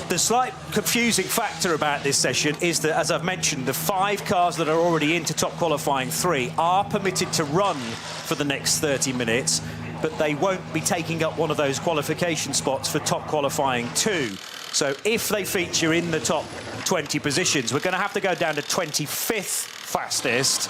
The slight confusing factor about this session is that, as I've mentioned, the 5 cars that are already into top qualifying 3 are permitted to run for the next 30 minutes, but they won't be taking up one of those qualification spots for top qualifying 2. So if they feature in the top 20 positions, we're going to have to go down to 25th fastest.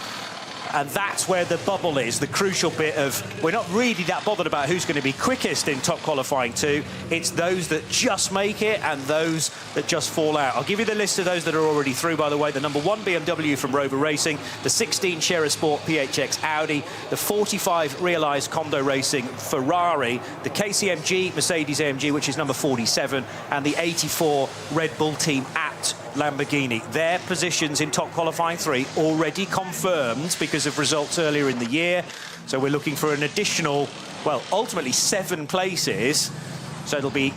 And that's where the bubble is, the crucial bit of, we're not really that bothered about who's going to be quickest in top qualifying 2. It's those that just make it and those that just fall out. I'll give you the list of those that are already through, by the way. The number 1 BMW from Rover Racing, the 16 Shera Sport PHX Audi, the 45 Realised Condo Racing Ferrari, the KCMG Mercedes AMG, which is number 47, and the 84 Red Bull team at Lamborghini. Their positions in top qualifying 3 already confirmed because of results earlier in the year. So we're looking for an additional, well, ultimately 7 places. So it'll be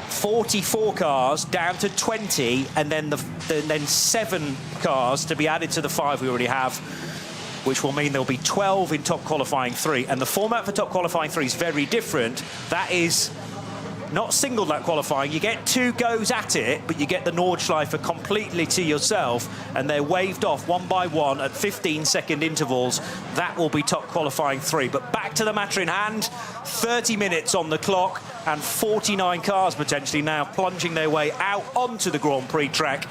44 cars down to 20, and then then 7 cars to be added to the 5 we already have, which will mean there'll be 12 in top qualifying 3. And the format for top qualifying 3 is very different. That is not single lap qualifying. You get 2 goes at it, but you get the Nordschleife completely to yourself, and they're waved off one by one at 15-second intervals. That will be top qualifying 3. But back to the matter in hand, 30 minutes on the clock, and 49 cars potentially now plunging their way out onto the Grand Prix track.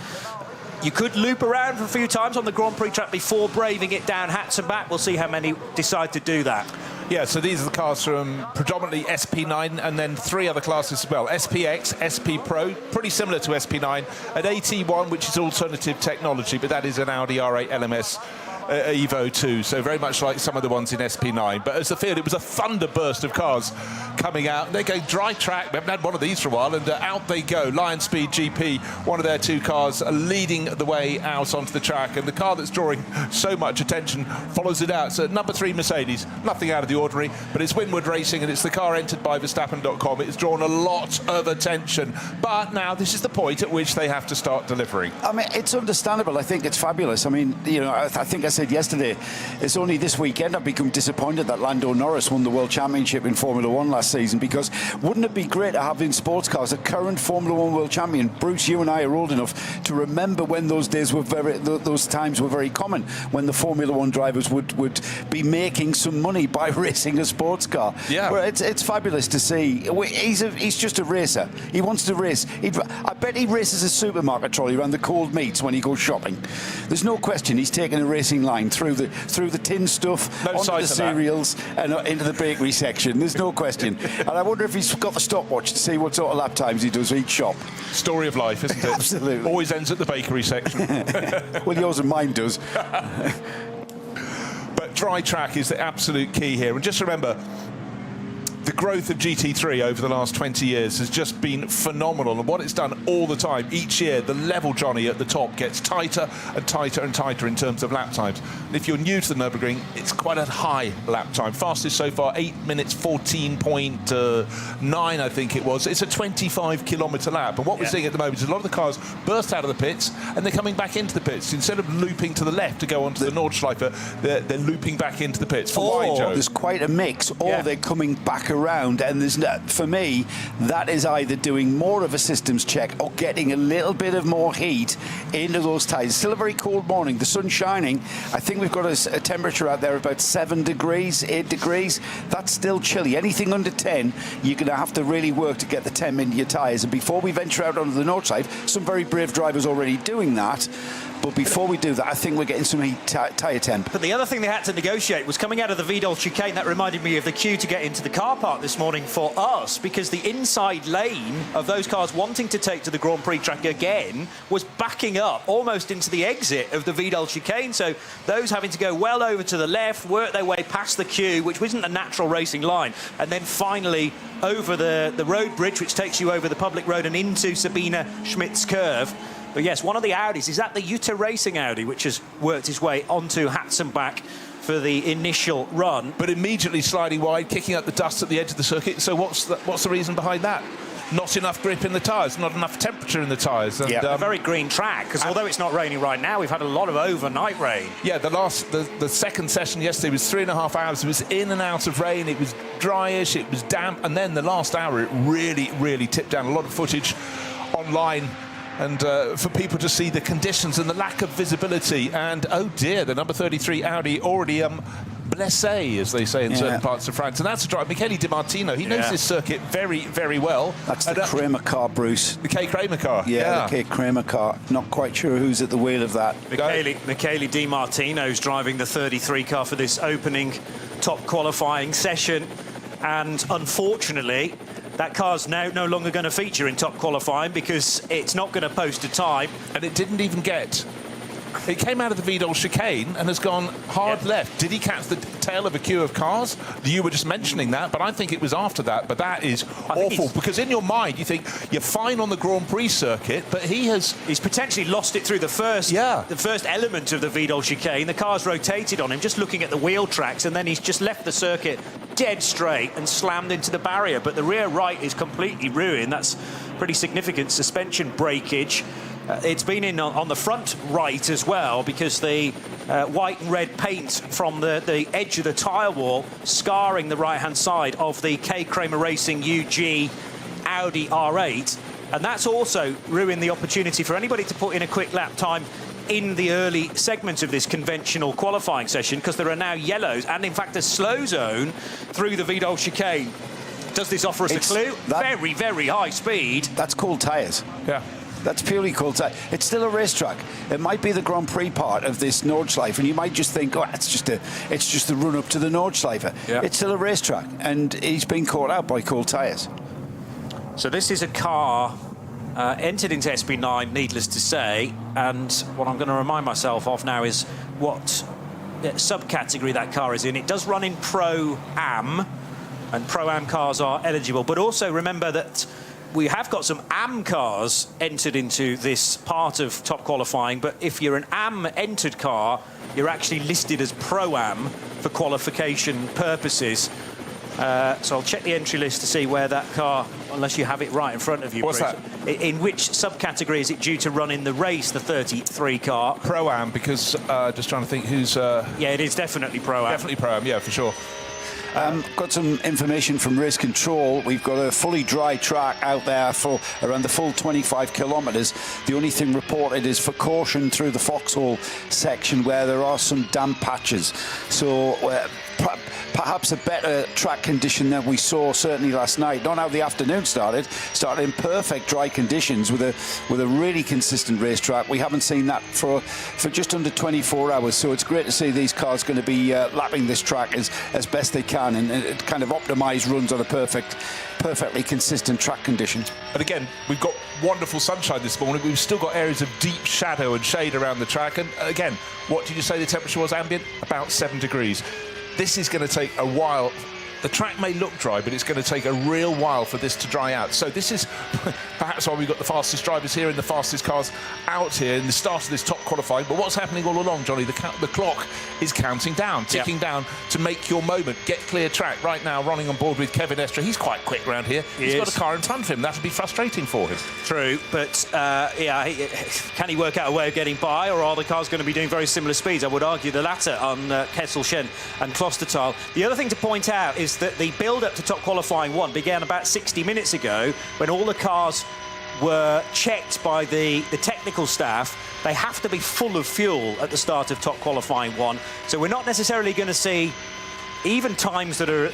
You could loop around for a few times on the Grand Prix track before braving it down hats and back. We'll see how many decide to do that. Yeah, so these are the cars from predominantly SP9 and then 3 other classes as well. SPX, SP Pro, pretty similar to SP9. An AT1, which is alternative technology, but that is an Audi R8 LMS Evo 2, so very much like some of the ones in SP9. But as the field, it was a thunderburst of cars coming out. They go dry track. We haven't had one of these for a while, and out they go. Lion Speed GP, one of their 2 cars, leading the way out onto the track, and the car that's drawing so much attention follows it out. So number 3 Mercedes, nothing out of the ordinary, but it's Winward Racing, and it's the car entered by Verstappen.com. It's drawn a lot of attention, but now this is the point at which they have to start delivering. I mean, it's understandable. I think it's fabulous. I mean, you know, I think I said yesterday, it's only this weekend I've become disappointed that Lando Norris won the World Championship in Formula 1 last season, because wouldn't it be great to have in sports cars a current Formula 1 World Champion? Bruce, you and I are old enough to remember when those days were those times were very common, when the Formula 1 drivers would be making some money by racing a sports car. Yeah. Well, it's fabulous to see. He's just a racer. He wants to race. I bet he races a supermarket trolley around the cold meats when he goes shopping. There's no question he's taking a racing line through the tin stuff, onto the cereals, and into the bakery section. There's no question. And I wonder if he's got the stopwatch to see what sort of lap times he does each shop. Story of life, isn't it? Absolutely. Always ends at the bakery section. Well, yours and mine does. But dry track is the absolute key here. And just remember, the growth of GT3 over the last 20 years has just been phenomenal, and what it's done all the time, each year, the level, Johnny, at the top gets tighter and tighter and tighter in terms of lap times. And if you're new to the Nürburgring, it's quite a high lap time. Fastest so far, 8 minutes 14.9, I think it was. It's a 25-kilometre lap, and what we're seeing at the moment is a lot of the cars burst out of the pits, and they're coming back into the pits. Instead of looping to the left to go onto the Nordschleife, they're looping back into the pits. For why, Joe? There's quite a mix, or they're coming back around, and there's for me that is either doing more of a systems check or getting a little bit of more heat into those tyres. Still a very cold morning, the sun's shining. I think we've got a temperature out there about 7 degrees, 8 degrees. That's still chilly. Anything under 10, you're going to have to really work to get the temp into your tyres. And before we venture out onto the Nordschleife, some very brave drivers already doing that. But before we do that, I think we're getting some heat tyre temp. But the other thing they had to negotiate was coming out of the Vidal chicane. That reminded me of the queue to get into the car park this morning for us, because the inside lane of those cars wanting to take to the Grand Prix track again was backing up almost into the exit of the Vidal chicane. So those having to go well over to the left, work their way past the queue, which wasn't a natural racing line, and then finally over the road bridge, which takes you over the public road and into Sabine Schmidt's curve. But yes, one of the Audis, is that the Jutta Racing Audi, which has worked its way onto Hatzenbach for the initial run. But immediately sliding wide, kicking up the dust at the edge of the circuit. So what's the reason behind that? Not enough grip in the tyres, not enough temperature in the tyres. And, a very green track, because although it's not raining right now, we've had a lot of overnight rain. Yeah, the second session yesterday was 3.5 hours. It was in and out of rain. It was dryish, it was damp, and then the last hour it really tipped down. A lot of footage online, and for people to see the conditions and the lack of visibility. And oh dear, the number 33 Audi already blessé, as they say in certain parts of France. And that's a driver, Michele Di Martino. He knows this circuit very well. That's the Kramer car, Bruce. The K. Kramer car. Yeah, the K. Kramer car. Not quite sure who's at the wheel of that. Michele Di Martino's driving the 33 car for this opening top qualifying session. And unfortunately, that car's now no longer going to feature in top qualifying because it's not going to post a time. And it didn't even get... It came out of the Vidal chicane and has gone hard left. Did he catch the tail of a queue of cars? You were just mentioning that, but I think it was after that. But that is awful, because in your mind you think you're fine on the Grand Prix circuit, but he's potentially lost it through the first element of the Vidal chicane. The car's rotated on him, just looking at the wheel tracks, and then he's just left the circuit dead straight and slammed into the barrier. But the rear right is completely ruined. That's pretty significant suspension breakage. It's been in on the front right as well, because the white and red paint from the edge of the tyre wall scarring the right-hand side of the K. Kramer Racing UG Audi R8. And that's also ruined the opportunity for anybody to put in a quick lap time in the early segment of this conventional qualifying session, because there are now yellows and, in fact, a slow zone through the Vidal chicane. Does this offer us a clue? Very high speed. That's cold tyres. Yeah. That's purely cold tyre. It's still a racetrack. It might be the Grand Prix part of this Nordschleife, and you might just think, oh, it's just the run up to the Nordschleife. Yeah. It's still a racetrack, and he's been caught out by cold tyres. So this is a car entered into SB9, needless to say, and what I'm going to remind myself of now is what subcategory that car is in. It does run in Pro-Am, and Pro-Am cars are eligible, but also remember that we have got some AM cars entered into this part of top qualifying, but if you're an AM entered car, you're actually listed as Pro-Am for qualification purposes. So I'll check the entry list to see where that car, unless you have it right in front of you. What's Bruce. that? In which subcategory is it due to run in the race, the 33 car? Pro-Am, because just trying to think who's... Yeah, it is definitely Pro-Am. Definitely Pro-Am, yeah, for sure. Got some information from Race Control. We've got a fully dry track out there for around the full 25 kilometres. The only thing reported is for caution through the Foxhole section where there are some damp patches. So perhaps a better track condition than we saw certainly last night. Not how the afternoon started in perfect dry conditions with a really consistent racetrack. We haven't seen that for just under 24 hours. So it's great to see these cars going to be lapping this track as best they can, and it kind of optimised runs on a perfectly consistent track conditions. And again, we've got wonderful sunshine this morning. We've still got areas of deep shadow and shade around the track. And again, what did you say the temperature was ambient? About 7 degrees. This is going to take a while. The track may look dry, but it's going to take a real while for this to dry out. So this is perhaps why we've got the fastest drivers here and the fastest cars out here in the start of this top qualifying. But what's happening all along, Johnny? The clock is counting down, ticking down to make your moment. Get clear track. Right now, running on board with Kevin Estre. He's quite quick around here. He's got a car in front of him. That'll be frustrating for him. True, but can he work out a way of getting by, or are the cars going to be doing very similar speeds? I would argue the latter on Kesselchen and Klostertal. The other thing to point out is that the build-up to top qualifying 1 began about 60 minutes ago, when all the cars were checked by the technical staff. They have to be full of fuel at the start of top qualifying 1, so we're not necessarily going to see even times that are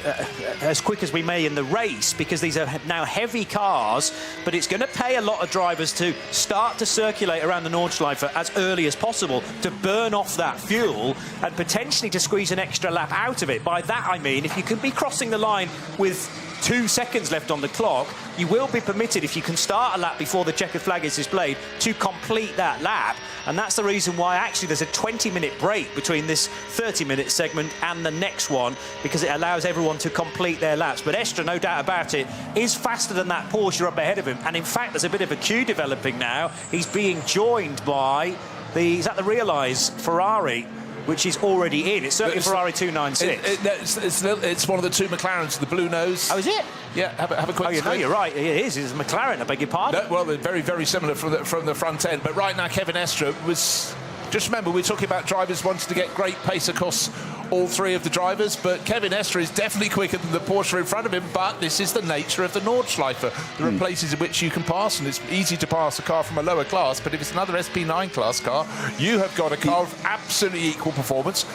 as quick as we may in the race, because these are now heavy cars, but it's going to pay a lot of drivers to start to circulate around the Nordschleife as early as possible to burn off that fuel and potentially to squeeze an extra lap out of it. By that I mean, if you can be crossing the line with 2 seconds left on the clock, you will be permitted, if you can start a lap before the checkered flag is displayed, to complete that lap. And that's the reason why actually there's a 20-minute break between this 30-minute segment and the next one, because it allows everyone to complete their laps. But Estre, no doubt about it, is faster than that Porsche up ahead of him. And in fact, there's a bit of a queue developing now. He's being joined by is that the Realise Ferrari, which is already in. It's certainly Ferrari 296. It's one of the 2 McLarens, the blue nose. Oh, is it? Yeah, have a quick. Oh, you're right. It is. It's a McLaren. I beg your pardon. No, well, they're very, very similar from the front end. But right now, Kevin Estre was. Just remember, we're talking about drivers wanting to get great pace across all 3 of the drivers, but Kevin Estre is definitely quicker than the Porsche in front of him. But this is the nature of the Nordschleife. There are places in which you can pass, and it's easy to pass a car from a lower class. But if it's another SP9 class car, you have got a car of absolutely equal performance.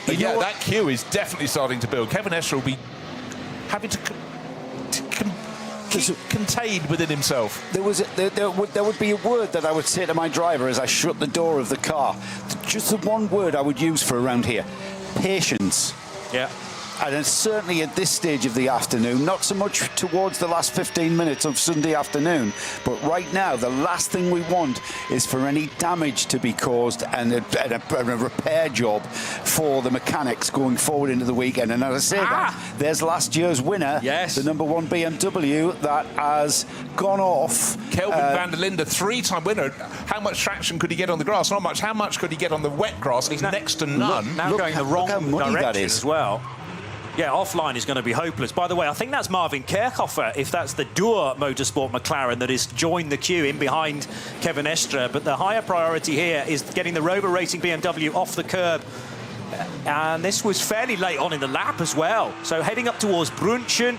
But yeah, that queue is definitely starting to build. Kevin Estre will be having to keep contained within himself. There would be a word that I would say to my driver as I shut the door of the car. Just the one word I would use for around here: patience. Yeah. And certainly at this stage of the afternoon, not so much towards the last 15 minutes of Sunday afternoon, but right now, the last thing we want is for any damage to be caused and a repair job for the mechanics going forward into the weekend. And as I say that, there's last year's winner, yes, the number 1 BMW that has gone off. Kelvin van der Linde, 3-time winner. How much traction could he get on the grass? Not much. How much could he get on the wet grass? He's next to none. Now going the wrong direction as well. Yeah, offline is going to be hopeless. By the way, I think that's Marvin Kerkhofer, if that's the Doer Motorsport McLaren that has joined the queue in behind Kevin Estre. But the higher priority here is getting the Rover Racing BMW off the curb. And this was fairly late on in the lap as well. So heading up towards Brunchen.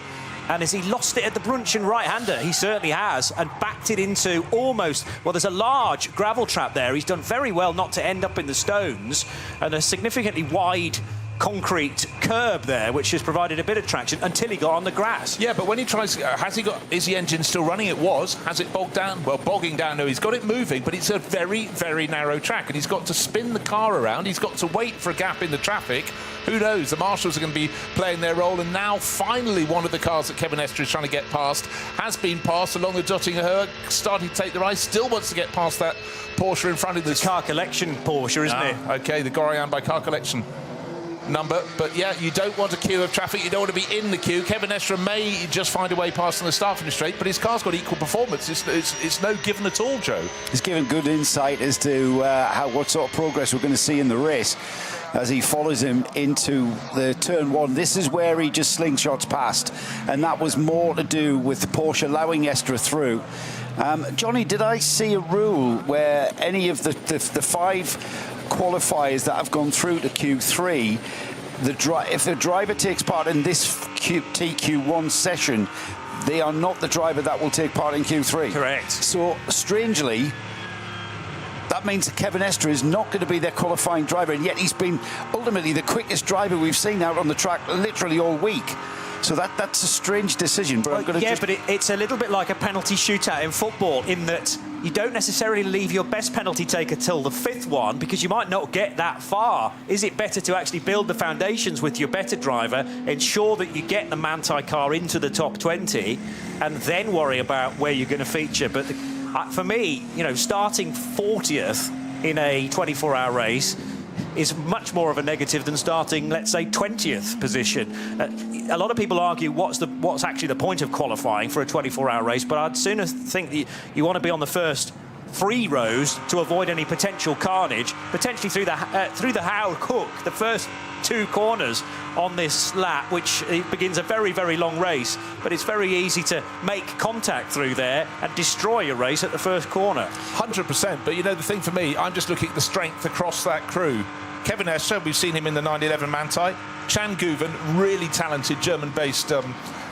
And has he lost it at the Brunchen right-hander? He certainly has, and backed it into almost, well, there's a large gravel trap there. He's done very well not to end up in the stones, and a significantly wide concrete curb there, which has provided a bit of traction until he got on the grass. Yeah, but when he tries, is the engine still running? It was. Has it bogged down? Well, bogging down, no, he's got it moving, but it's a very, very narrow track, and he's got to spin the car around. He's got to wait for a gap in the traffic. Who knows? The marshals are going to be playing their role, and now finally one of the cars that Kevin Estre is trying to get past has been passed along the Dottinger, starting to take the rise, still wants to get past that Porsche in front of this. Car Collection Porsche, isn't it? Okay, the Gorian by Car Collection number. But yeah, you don't want a queue of traffic, you don't want to be in the queue. Kevin Estre may just find a way past on the start-finish straight, but his car's got equal performance. It's no given at all, Joe. He's given good insight as to what sort of progress we're going to see in the race as he follows him into the turn 1. This is where he just slingshots past, and that was more to do with the Porsche allowing Estre through. Johnny, did I see a rule where any of the 5 qualifiers that have gone through to Q3, if the driver takes part in this TQ1 session, they are not the driver that will take part in Q3? Correct. So, strangely, that means that Kevin Estre is not going to be their qualifying driver, and yet he's been ultimately the quickest driver we've seen out on the track literally all week. So that's a strange decision. But I'm going to but it's a little bit like a penalty shootout in football, in that you don't necessarily leave your best penalty taker till the 5th one, because you might not get that far. Is it better to actually build the foundations with your better driver, ensure that you get the Manthey car into the top 20, and then worry about where you're going to feature? But for me, starting 40th in a 24-hour race is much more of a negative than starting, let's say, 20th position. A lot of people argue what's actually the point of qualifying for a 24-hour race, but I'd sooner think that you want to be on the first 3 rows to avoid any potential carnage, potentially through the Howard Cook, the first 2 corners on this lap, which begins a very, very long race, but it's very easy to make contact through there and destroy your race at the first corner. 100%, but the thing for me, I'm just looking at the strength across that crew. Kevin Estre, we've seen him in the 911 Manthey. Chan Guven, really talented German-based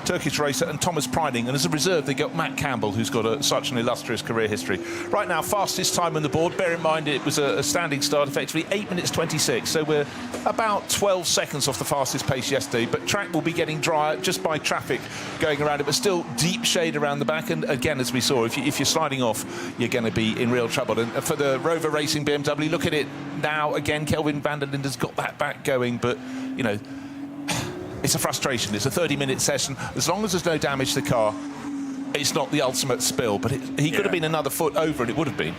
Turkish racer, and Thomas Priding. And as a reserve, they got Matt Campbell, who's got such an illustrious career history. Right now, fastest time on the board. Bear in mind, it was a standing start, effectively 8 minutes 26. So we're about 12 seconds off the fastest pace yesterday. But track will be getting drier just by traffic going around it, but still deep shade around the back. And again, as we saw, if you're sliding off, you're going to be in real trouble. And for the Rover Racing BMW, look at it now. Again, Kelvin van der Linde's got that back going, but, you know, it's a frustration. It's a 30-minute session. As long as there's no damage to the car, it's not the ultimate spill, but he could have been another foot over, and it would have been.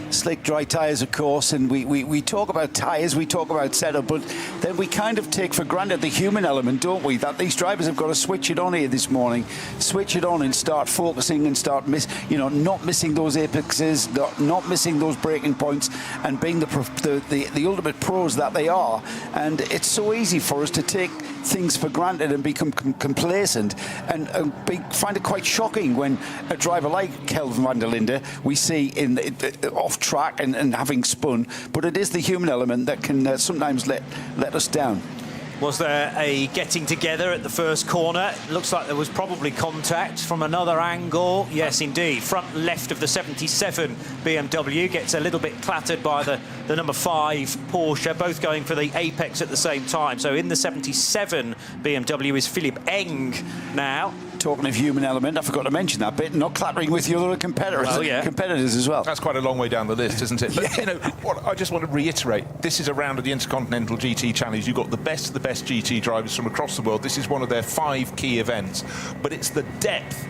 Slick dry tyres, of course, and we talk about tyres, we talk about setup, but then we kind of take for granted the human element, don't we? That these drivers have got to switch it on here this morning, switch it on and start focusing and start not missing those apexes, not missing those breaking points, and being the ultimate pros that they are. And it's so easy for us to take things for granted and become complacent, and find it quite shocking when a driver like Kelvin van der Linde we see off track and having spun, but it is the human element that can sometimes let us down. Was there a getting together at the first corner? It looks like there was probably contact from another angle. Yes, indeed. Front left of the 77 BMW gets a little bit clattered by the number 5 Porsche, both going for the apex at the same time. So in the 77 BMW is Philipp Eng now. Talking of human element, I forgot to mention that bit, not clattering with your other competitors as well. That's quite a long way down the list, isn't it? But, you know, what I just want to reiterate, this is a round of the Intercontinental GT Challenge. You've got the best of the best GT drivers from across the world. This is one of their 5 key events. But it's the depth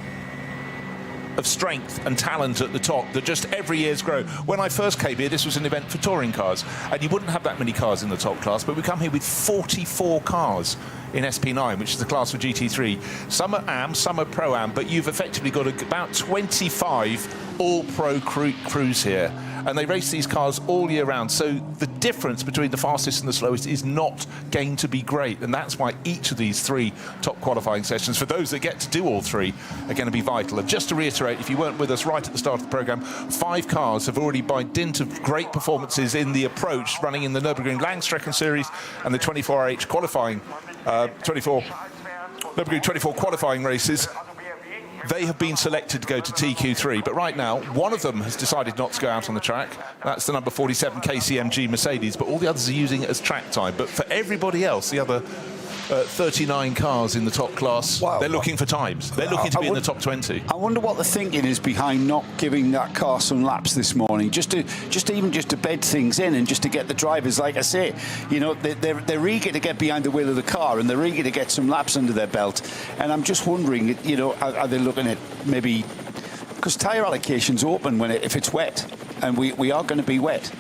of strength and talent at the top that just every year's grow. When I first came here, this was an event for touring cars, and you wouldn't have that many cars in the top class, but we come here with 44 cars in SP9, which is the class for GT3. Some are AM, some are Pro-Am, but you've effectively got about 25 all-pro crews here, and they race these cars all year round. So the difference between the fastest and the slowest is not going to be great, and that's why each of these 3 top qualifying sessions, for those that get to do all 3, are going to be vital. And just to reiterate, if you weren't with us right at the start of the programme, 5 cars have already, by dint of great performances in the approach, running in the Nürburgring Langstrecken Series and the 24H qualifying, Nürburgring 24 qualifying races, they have been selected to go to TQ3, but right now one of them has decided not to go out on the track. That's the number 47 KCMG Mercedes, but all the others are using it as track time. But for everybody else, the other 39 cars in the top class, they're looking for times. They're looking to be in the top 20. I wonder what the thinking is behind not giving that car some laps this morning, just to bed things in and just to get the drivers, like I say, you know, they're eager to get behind the wheel of the car and they're eager to get some laps under their belt. And I'm just wondering, you know, are they looking at maybe, because tyre allocation's open if it's wet, and we are going to be wet.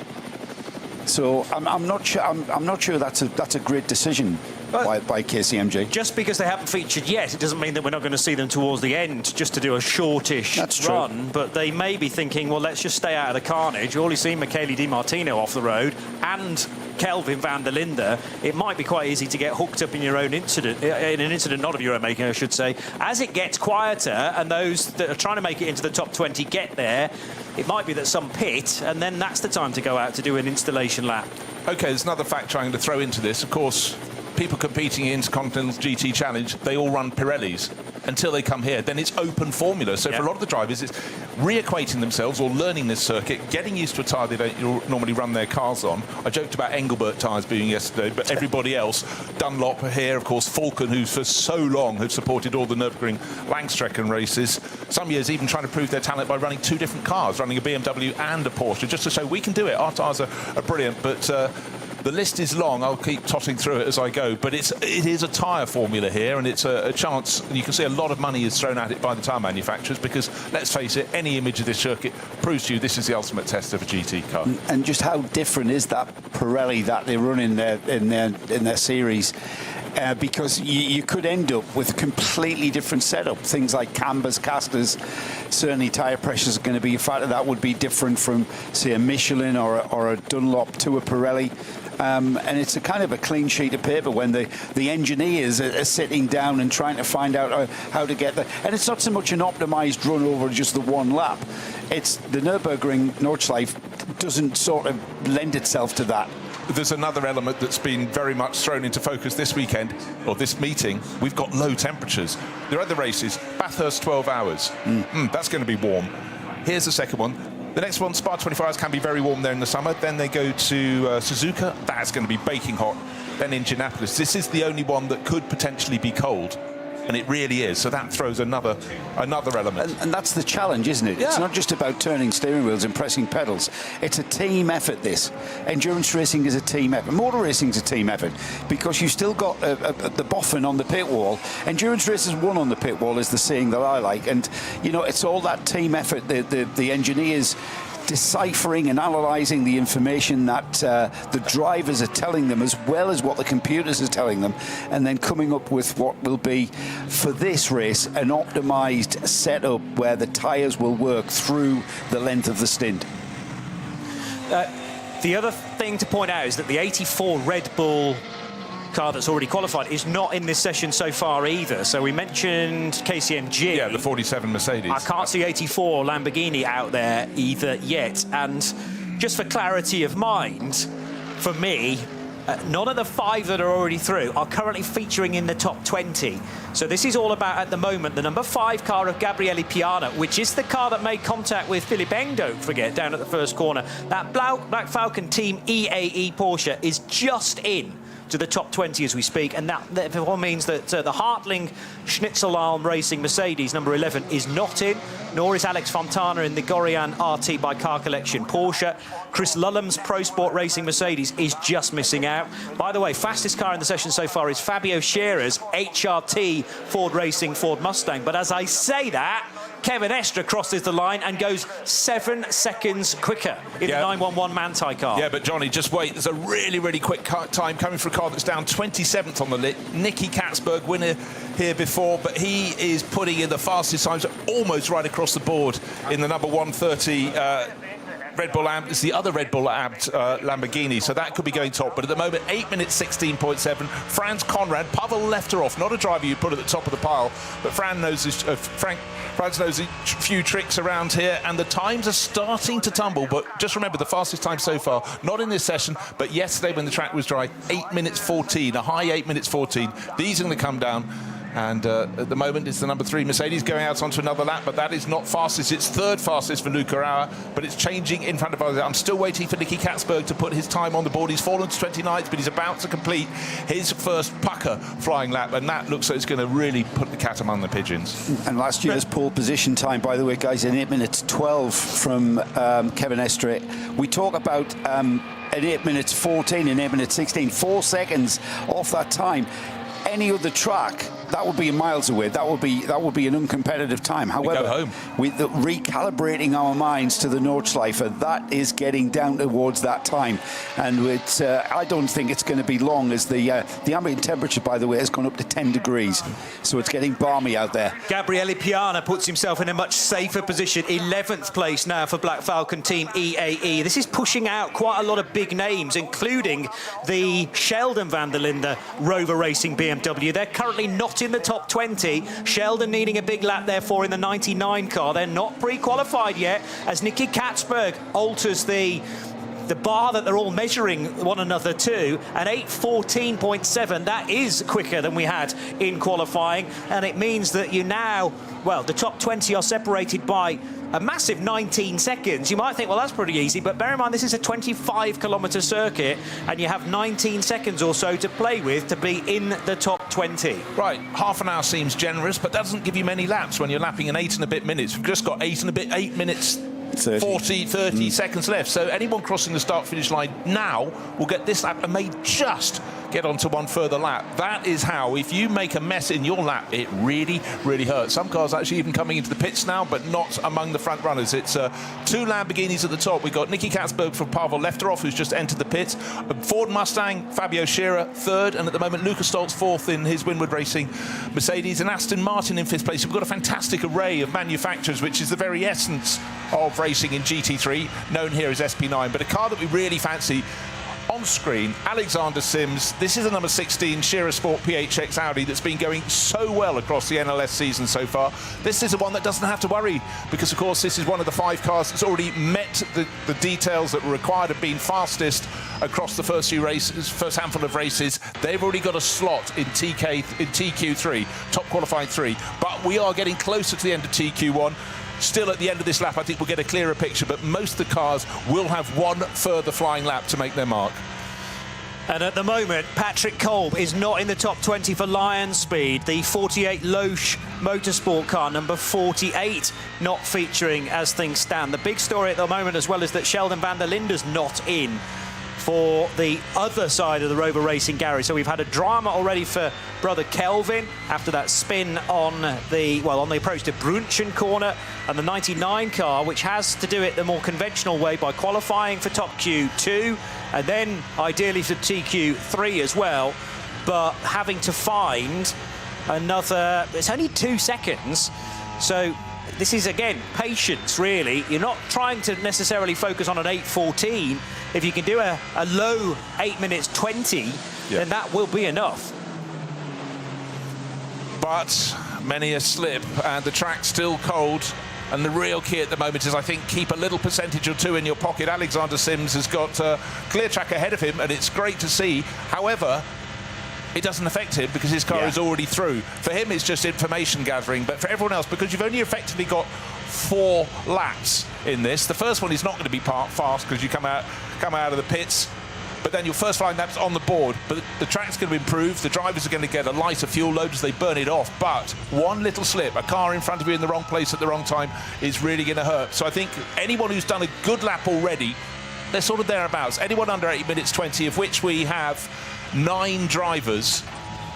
So I'm not sure that's a great decision by KCMG. Just because they haven't featured yet, it doesn't mean that we're not going to see them towards the end just to do a shortish run. But they may be thinking, well, let's just stay out of the carnage. You've already seen Michele Di Martino off the road and Kelvin van der Linde. It might be quite easy to get hooked up in your own incident, in an incident not of your own making, I should say. As it gets quieter and those that are trying to make it into the top 20 get there, it might be that some pit, and then that's the time to go out to do an installation lap. OK, there's another factor I'm going to throw into this. Of course, people competing in Intercontinental GT Challenge, they all run Pirellis until they come here. Then it's open formula. So for a lot of the drivers, it's reacquainting themselves or learning this circuit, getting used to a tyre they don't normally run their cars on. I joked about Engelbert tyres being yesterday, but everybody else, Dunlop here, of course, Falcon, who for so long have supported all the Nürburgring Langstrecken races, some years even trying to prove their talent by running 2 different cars, running a BMW and a Porsche, just to show we can do it. Our tyres are brilliant, but the list is long. I'll keep totting through it as I go, but it is a tyre formula here, and it's a chance. And you can see a lot of money is thrown at it by the tyre manufacturers because, let's face it, any image of this circuit proves to you this is the ultimate test of a GT car. And just how different is that Pirelli that they run in their series? Because you could end up with a completely different setup. Things like cambers, casters, certainly tyre pressures are going to be a factor that would be different from, say, a Michelin or a Dunlop to a Pirelli. And it's a kind of a clean sheet of paper when the engineers are sitting down and trying to find out how to get there. And it's not so much an optimised run over just the one lap. It's the Nürburgring Nordschleife doesn't sort of lend itself to that. there's another element that's been very much thrown into focus this weekend, or this meeting. We've got low temperatures. There are other races. Bathurst, 12 hours. That's going to be warm. Here's the second one. The next one, Spa 25 can be very warm there in the summer. Then they go to Suzuka. That's going to be baking hot. Then Indianapolis. This is the only one that could potentially be cold. And it really is. So that throws another element. And that's the challenge, isn't it? Yeah. It's not just about turning steering wheels and pressing pedals. It's a team effort, this. Endurance racing is a team effort. Motor racing is a team effort because you've still got the boffin on the pit wall. Endurance racers won on the pit wall is the saying that I like. And, you know, it's all that team effort. The engineers deciphering and analysing the information that the drivers are telling them, as well as what the computers are telling them, and then coming up with what will be, for this race, an optimised setup where the tyres will work through the length of the stint. The other thing to point out is that the 84 Red Bull car that's already qualified is not in this session so far either. So we mentioned KCMG. Yeah, the 47 Mercedes. I can't see 84 Lamborghini out there either yet. And just for clarity of mind, for me, none of the 5 that are already through are currently featuring in the top 20. So this is all about, at the moment, the number 5 car of Gabriele Piana, which is the car that made contact with Philipp Eng, don't forget, down at the first corner. That Black Falcon Team EAE Porsche is just in to the top 20 as we speak, and that therefore means that the Hartling Schnitzelalm Racing Mercedes number 11 is not in, nor is Alex Fontana in the Gorian RT by Car Collection Porsche. Chris Lulham's Pro Sport Racing Mercedes is just missing out. By the way, fastest car in the session so far is Fabio Schere's HRT Ford Racing Ford Mustang, but as I say that, Kevin Estre crosses the line and goes 7 seconds quicker in the 911 Manthey car. Yeah, but Johnny, just wait. There's a really, really quick time coming for a car that's down 27th on the lit. Nicky Katzberg, winner here before, but he is putting in the fastest times almost right across the board in the number 130 Red Bull Abt. It's the other Red Bull Abt Lamborghini, so that could be going top. But at the moment, 8 minutes 16.7. Franz Conrad, Pavel Lefterov, not a driver you put at the top of the pile, but Franz knows a few tricks around here, and the times are starting to tumble. But just remember, the fastest time so far, not in this session, but yesterday when the track was dry, 8 minutes 14, a high 8 minutes 14. These are going to come down. And at the moment, it's the number 3 Mercedes going out onto another lap, but that is not fastest. It's third fastest for Luca Auer, but it's changing in front of us. I'm still waiting for Nicky Katzberg to put his time on the board. He's fallen to 29th, but he's about to complete his first pucker flying lap, and that looks like it's going to really put the cat among the pigeons. And last year's pole position time, by the way, guys, in 8 minutes 12 from Kevin Estre. We talk about at 8 minutes 14 and 8 minutes 16, 4 seconds off that time. Any other track, that would be miles away. That would be an uncompetitive time. However, with recalibrating our minds to the Nordschleife, that is getting down towards that time, and it's, I don't think it's going to be long, as the ambient temperature, by the way, has gone up to 10 degrees, so it's getting balmy out there. Gabriele Piana puts himself in a much safer position, 11th place now for Black Falcon Team EAE. This is pushing out quite a lot of big names, including the Sheldon van der Linde Rover Racing BMW. They're currently not in the top 20. Sheldon needing a big lap, therefore, in the 99 car. They're not pre-qualified yet, as Nicky Katzberg alters the bar that they're all measuring one another to, and 8:14.7. That is quicker than we had in qualifying, and it means that you now, well, the top 20 are separated by a massive 19 seconds. You might think, well, that's pretty easy, but bear in mind this is a 25-kilometre circuit, and you have 19 seconds or so to play with to be in the top 20. Right, half an hour seems generous, but that doesn't give you many laps when you're lapping in 8 and a bit minutes. We've just got 8 minutes 30 seconds left. So anyone crossing the start-finish line now will get this lap and may just get onto one further lap. That is how, if you make a mess in your lap, it really, really hurts. Some cars actually even coming into the pits now, but not among the front runners. It's 2 Lamborghinis at the top. We've got Nicky Katzberg for Pavel Lefterov, who's just entered the pits. Ford Mustang, Fabio Scherer, 3rd, and at the moment, Luca Stoltz 4th in his Winward Racing Mercedes, and Aston Martin in 5th place. We've got a fantastic array of manufacturers, which is the very essence of racing in GT3, known here as SP9, but a car that we really fancy on screen, Alexander Sims. This is the number 16 Shearer Sport PHX Audi that's been going so well across the NLS season so far. This is the one that doesn't have to worry, because of course this is one of the 5 cars that's already met the details that were required of being fastest across the first few races, first handful of races. They've already got a slot in TQ3, top qualifying 3, but we are getting closer to the end of TQ1. Still, at the end of this lap, I think we'll get a clearer picture, but most of the cars will have one further flying lap to make their mark. And at the moment, Patrick Kolb is not in the top 20 for Lion Speed. The 48 Loesch Motorsport car, number 48, not featuring as things stand. The big story at the moment as well is that Sheldon van der Linde's not in for the other side of the Rover Racing Garage. So we've had a drama already for brother Kelvin after that spin on the approach to Brunchen corner, and the 99 car, which has to do it the more conventional way by qualifying for top Q2 and then ideally for TQ3 as well, but having to find another, it's only 2 seconds. So this is, again, patience, really. You're not trying to necessarily focus on an 8:14. If you can do a low 8 minutes 20, then that will be enough. But many a slip, and the track's still cold. And the real key at the moment is, I think, keep a little percentage or 2 in your pocket. Alexander Sims has got a clear track ahead of him, and it's great to see. However, it doesn't affect him because his car is already through. For him, it's just information gathering. But for everyone else, because you've only effectively got 4 laps in this, the first one is not going to be fast because you come out of the pits. But then your first flying lap's on the board. But the track's going to improve. The drivers are going to get a lighter fuel load as they burn it off. But one little slip, a car in front of you in the wrong place at the wrong time, is really going to hurt. So I think anyone who's done a good lap already, they're sort of thereabouts. Anyone under 8 minutes 20, of which we have 9 drivers,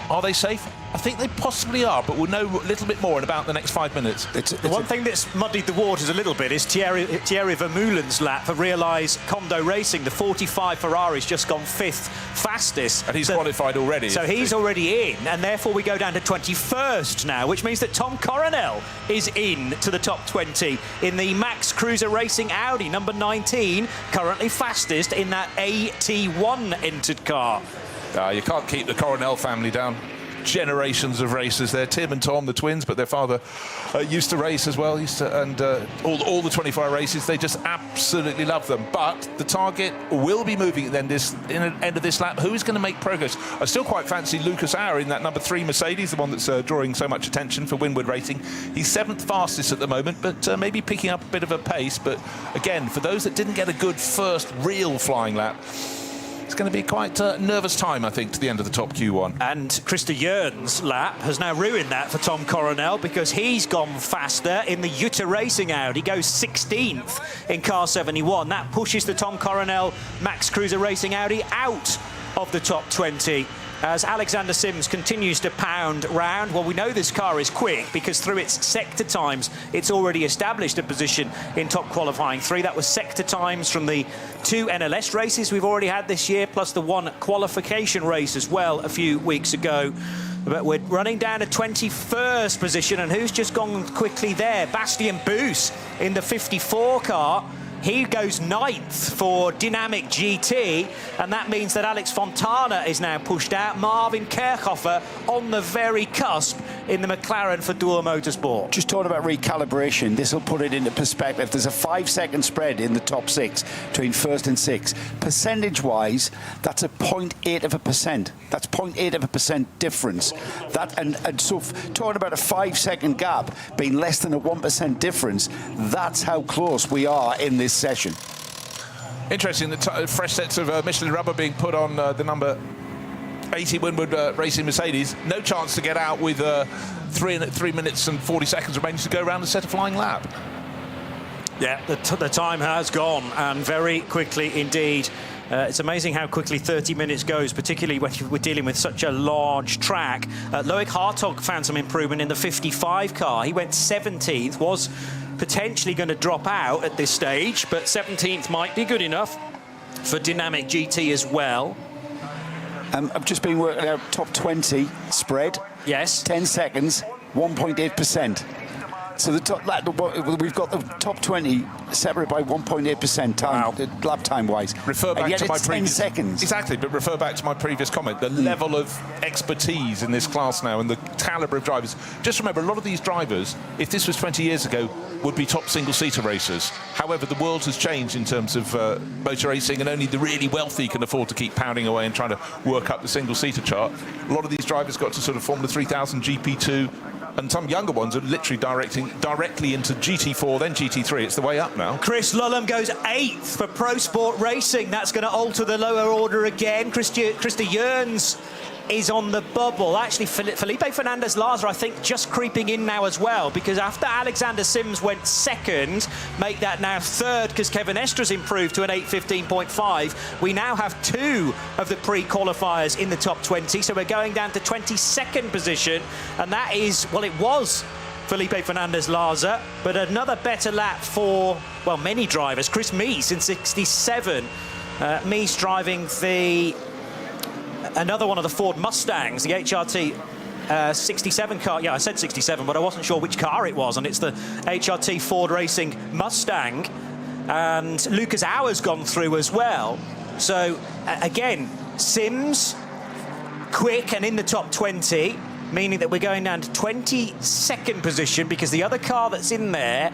are they safe? I think they possibly are, but we'll know a little bit more in about the next 5 minutes. The one thing that's muddied the waters a little bit is Thierry Vermeulen's lap for Realize Condo Racing. The 45 Ferrari's just gone 5th fastest. And he's qualified already. So he's already in, and therefore we go down to 21st now, which means that Tom Coronel is in to the top 20 in the Max Cruiser Racing Audi, number 19, currently fastest in that AT1 entered car. You can't keep the Coronel family down. Generations of racers there. Tim and Tom, the twins, but their father used to race as well. All the 24-hour races, they just absolutely love them. But the target will be moving at the end of this lap. Who is going to make progress? I still quite fancy Lucas Auer in that number 3 Mercedes, the one that's drawing so much attention for Winwood Racing. He's 7th fastest at the moment, but maybe picking up a bit of a pace. But again, for those that didn't get a good first real flying lap, it's going to be quite a nervous time, I think, to the end of the top Q1. And Krista Jern's lap has now ruined that for Tom Coronel, because he's gone faster in the Jutta Racing Audi. He goes 16th in car 71. That pushes the Tom Coronel Max Cruiser Racing Audi out of the top 20. As Alexander Sims continues to pound round. Well, we know this car is quick because through its sector times, it's already established a position in top qualifying 3. That was sector times from the 2 NLS races we've already had this year, plus the 1 qualification race as well a few weeks ago. But we're running down to 21st position, and who's just gone quickly there? Bastien Boos in the 54 car. He goes 9th for Dynamic GT, and that means that Alex Fontana is now pushed out. Marvin Kerchhofer on the very cusp in the McLaren for Dual Motorsport. Just talking about recalibration, this will put it into perspective. There's a 5-second spread in the top 6 between 1st and 6th. Percentage-wise, that's a 0.8%. That's 0.8% difference. So talking about a 5-second gap being less than a 1% difference, that's how close we are in this session. Interesting, the fresh sets of Michelin rubber being put on the number 80 Winwood Racing Mercedes. No chance to get out with 3 minutes and 40 seconds remaining to go around and set a flying lap. Yeah, the time has gone, and very quickly indeed. It's amazing how quickly 30 minutes goes, particularly when we're dealing with such a large track. Loic Hartog found some improvement in the 55 car. He went 17th, was potentially going to drop out at this stage, but 17th might be good enough for Dynamic GT as well. I've just been working out top 20 spread. Yes. 10 seconds, 1.8%. So we've got the top 20 separate by 1.8% time, lap time wise. Refer back to my 10 seconds. Exactly, but refer back to my previous comment. The level of expertise in this class now and the calibre of drivers. Just remember, a lot of these drivers, if this was 20 years ago, would be top single-seater racers. However, the world has changed in terms of motor racing, and only the really wealthy can afford to keep pounding away and trying to work up the single-seater chart. A lot of these drivers got to sort of Formula 3000, GP2, and some younger ones are literally directly into GT4, then GT3. It's the way up now. Chris Lullum goes 8th for Pro Sport Racing. That's going to alter the lower order again. Krista Jörns is on the bubble. Actually, Felipe Fernandez-Laza, I think, just creeping in now as well, because after Alexander Sims went second, make that now third, because Kevin Estra's improved to an 8:15.5. We now have 2 of the pre-qualifiers in the top 20, so we're going down to 22nd position, and that is, well, it was Felipe Fernandez-Laza, but another better lap for, well, many drivers. Chris Mees in 67. Mees driving another one of the Ford Mustangs, the HRT 67 car. Yeah, I said 67, but I wasn't sure which car it was, and it's the HRT Ford Racing Mustang. And Lucas Auer's gone through as well. So, again, Sims, quick and in the top 20, meaning that we're going down to 22nd position, because the other car that's in there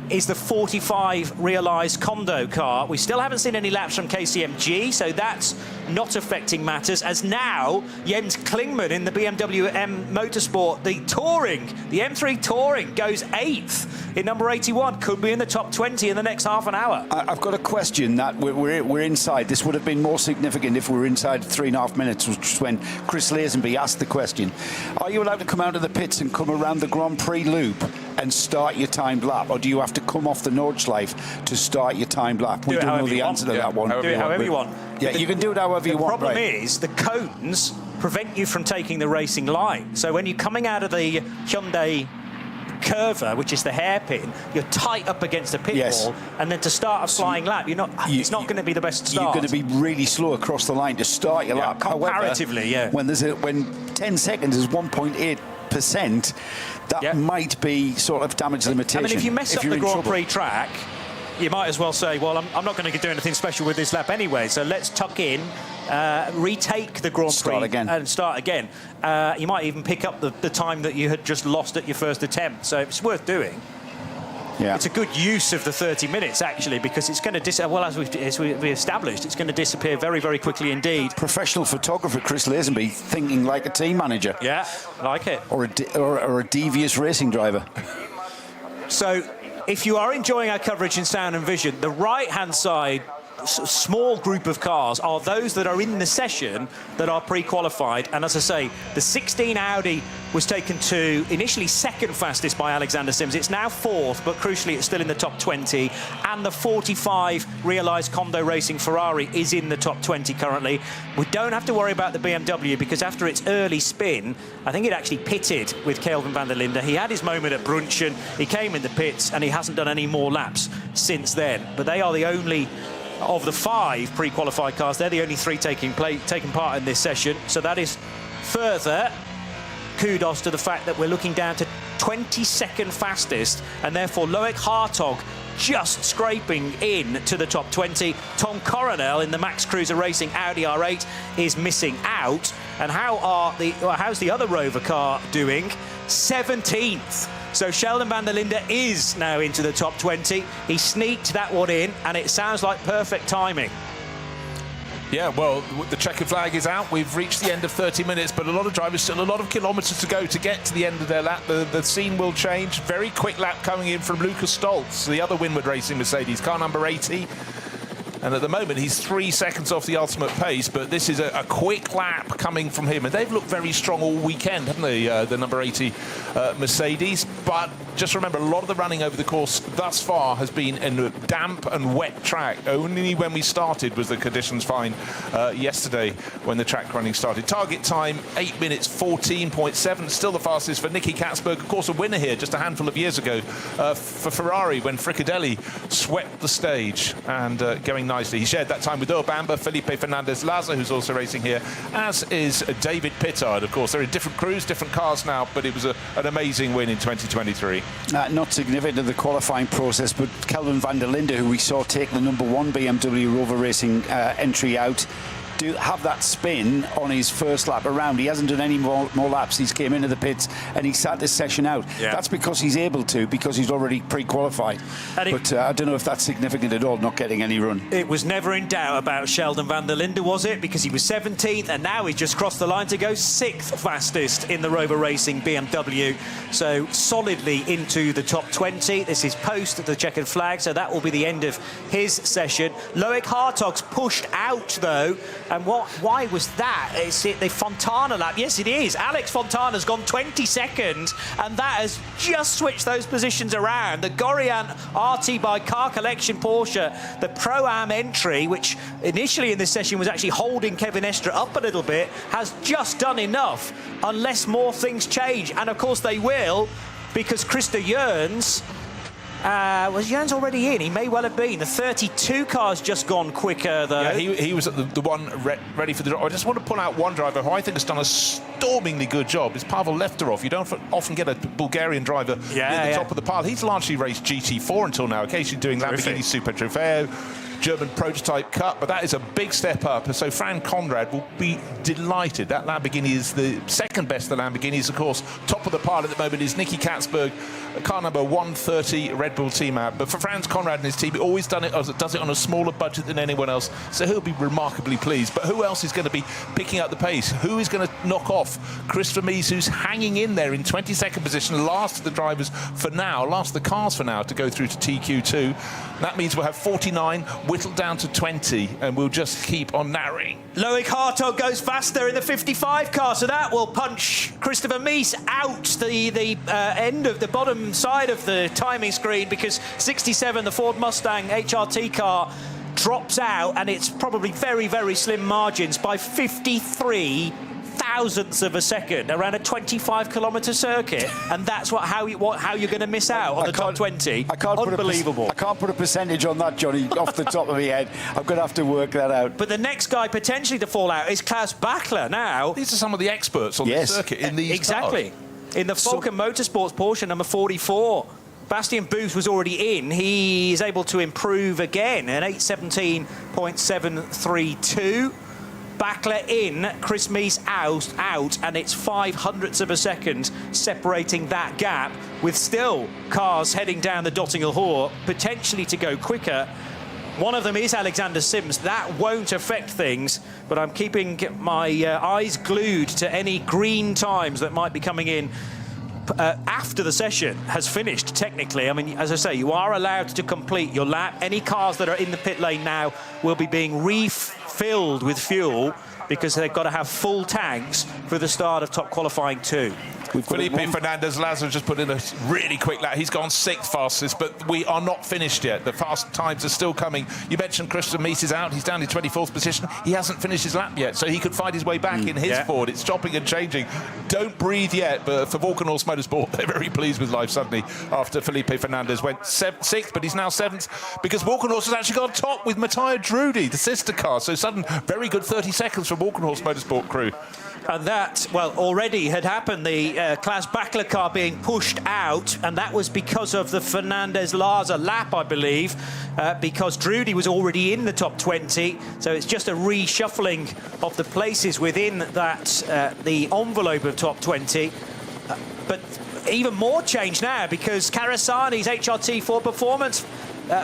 is the 45 realised Kondo car. We still haven't seen any laps from KCMG, so that's not affecting matters, as now Jens Klingmann in the BMW M Motorsport, the M3 Touring, goes 8th in number 81. Could be in the top 20 in the next half an hour. I've got a question that we're inside. This would have been more significant if we were inside 3.5 minutes, which was when Chris Lazenby asked the question. Are you allowed to come out of the pits and come around the Grand Prix loop and start your timed lap, or do you have to come off the Nordschleife to start your timed lap? We don't know the answer to that one. Do it however you want. Yeah, you can do it however you want. The problem is the cones prevent you from taking the racing line. So when you're coming out of the Hyundai Curva, which is the hairpin, you're tight up against a pit wall, and then to start a flying lap, it's not going to be the best start. You're going to be really slow across the line to start your lap. Comparatively, however, when 10 seconds is 1.8%, that might be sort of damage limitation. I mean, if you mess up the Grand Prix track, you might as well say, well, I'm not going to do anything special with this lap anyway, so let's tuck in, retake the Grand Prix and start again. You might even pick up the time that you had just lost at your first attempt, so it's worth doing. Yeah. It's a good use of the 30 minutes, actually, because it's going to, well, as we've established, it's going to disappear very, very quickly indeed. Professional photographer Chris Lazenby thinking like a team manager. Yeah, like it. Or a devious racing driver. So, if you are enjoying our coverage in sound and vision, the right-hand side small group of cars are those that are in the session that are pre-qualified. And as I say, the 16 Audi was taken to initially second fastest by Alexander Sims. It's now fourth, but crucially it's still in the top 20. And the 45 realised Kondo Racing Ferrari is in the top 20 currently. We don't have to worry about the BMW because after its early spin, I think it actually pitted with Kelvin van der Linde. He had his moment at Brunchen, he came in the pits and he hasn't done any more laps since then. But they are the only of the 5 pre-qualified cars, they're the only 3 taking part in this session. So that is further kudos to the fact that we're looking down to 22nd fastest, and therefore Loic Hartog just scraping in to the top 20. Tom Coronel in the Max Cruiser Racing Audi R8 is missing out. And how's the other Rover car doing? 17th. So Sheldon van der Linde is now into the top 20. He sneaked that one in, and it sounds like perfect timing. Yeah, well, the checkered flag is out. We've reached the end of 30 minutes, but a lot of drivers, still a lot of kilometres to go to get to the end of their lap. The scene will change. Very quick lap coming in from Lucas Stoltz, the other Winward Racing Mercedes, car number 80. And at the moment, he's 3 seconds off the ultimate pace, but this is a quick lap coming from him. And they've looked very strong all weekend, haven't they, the number 80 Mercedes? But just remember, a lot of the running over the course thus far has been in a damp and wet track. Only when we started was the conditions fine yesterday when the track running started. Target time, 8 minutes 14.7. Still the fastest for Nicky Katzberg. Of course, a winner here just a handful of years ago for Ferrari when Fricadelli swept the stage and going nicely. He shared that time with Earl Bamber, Felipe Fernandez-Laza, who's also racing here, as is David Pittard. Of course, they're in different crews, different cars now, but it was an amazing win in 2020. 2023. Not significant in the qualifying process, but Kelvin van der Linde, who we saw take the #1 BMW Rover Racing entry out, do have that spin on his first lap around. He hasn't done any more laps. He's came into the pits and he sat this session out. Yeah. That's because he's able to, because he's already pre-qualified. But I don't know if that's significant at all, not getting any run. It was never in doubt about Sheldon van der Linde, was it? Because he was 17th and now he's just crossed the line to go 6th fastest in the Rover Racing BMW. So solidly into the top 20. This is post the checkered flag, so that will be the end of his session. Loic Hartog's pushed out though. And why was that? Is it the Fontana lap? Yes, it is. Alex Fontana's gone 22nd, and that has just switched those positions around. The Gorian RT by Car Collection Porsche, the Pro-Am entry, which initially in this session was actually holding Kevin Estre up a little bit, has just done enough, unless more things change. And of course they will, because Krista Jørns, was Jørns already in? He may well have been. The 32 car's just gone quicker, though. Yeah, he was at the one ready for the drop. I just want to pull out one driver who I think has done a stormingly good job. It's Pavel Lefterov. You don't often get a Bulgarian driver near the top of the pile. He's largely raced GT4 until now, occasionally doing Lamborghini Super Trofeo, German prototype cut, but that is a big step up. So Fran Conrad will be delighted. That Lamborghini is the second best of the Lamborghinis, of course. Top of the pile at the moment is Nicky Katzberg, car number 130 Red Bull team out. But for Franz Conrad and his team, he always does it on a smaller budget than anyone else, so he'll be remarkably pleased. But who else is going to be picking up the pace? Who is going to knock off Christopher Mies, who's hanging in there in 22nd position, last of the drivers for now, last of the cars for now, to go through to TQ2. That means we'll have 49 whittled down to 20, and we'll just keep on narrowing. Loic Hartog goes faster in the 55 car, so that will punch Christopher Mies out the end of the bottom side of the timing screen, because 67, the Ford Mustang HRT car, drops out, and it's probably very, very slim margins by 53 thousandths of a second around a 25-kilometre circuit, and that's how you're going to miss out on the top 20. Unbelievable. I can't put a percentage on that, Johnny, off the top of my head. I'm going to have to work that out. But the next guy potentially to fall out is Klaus Bachler now. These are some of the experts on the circuit in these Exactly. cars. In the Falcon Motorsports Porsche number 44. Bastian Booth was already in. He is able to improve again, an 8:17.732. Bachler in, Chris Mies out, and it's 0.05 of a second separating that gap, with still cars heading down the Dottingham Hoare, potentially to go quicker. One of them is Alexander Sims. That won't affect things, but I'm keeping my eyes glued to any green times that might be coming in after the session has finished, technically. I mean, as I say, you are allowed to complete your lap. Any cars that are in the pit lane now will be being refilled with fuel, because they've got to have full tanks for the start of top qualifying 2. Felipe Fernandez Lazar just put in a really quick lap. He's gone 6th fastest, but we are not finished yet. The fast times are still coming. You mentioned Christian Mies is out. He's down in 24th position. He hasn't finished his lap yet, so he could find his way back in his Ford. It's chopping and changing. Don't breathe yet, but for Volkenhorst Motorsport, they're very pleased with life suddenly after Felipe Fernandez went 6th, but he's now 7th, because Volkenhorst has actually gone top with Matteo Drudi, the sister car. So sudden, very good 30 seconds for Volkenhorst Motorsport crew. And that, well, already had happened, the Klaus Bachler car being pushed out, and that was because of the Fernandez-Laza lap, I believe, because Drudi was already in the top 20, so it's just a reshuffling of the places within that, the envelope of top 20. But even more change now, because Karasani's HRT 4 Performance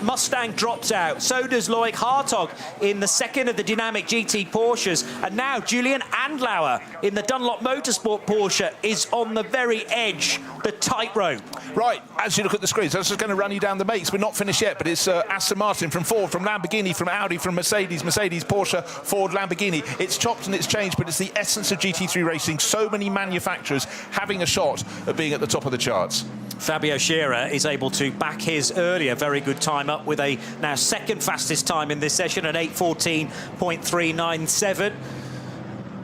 Mustang drops out. So does Loic Hartog in the second of the dynamic GT Porsches. And now Julian Andlauer in the Dunlop Motorsport Porsche is on the very edge, the tightrope. Right, as you look at the screens, I was just going to run you down the makes. We're not finished yet, but it's Aston Martin, from Ford, from Lamborghini, from Audi, from Mercedes, Porsche, Ford, Lamborghini. It's chopped and it's changed, but it's the essence of GT3 racing. So many manufacturers having a shot at being at the top of the charts. Fabio Scherer is able to back his earlier very good time up with a now second fastest time in this session at 8:14.397.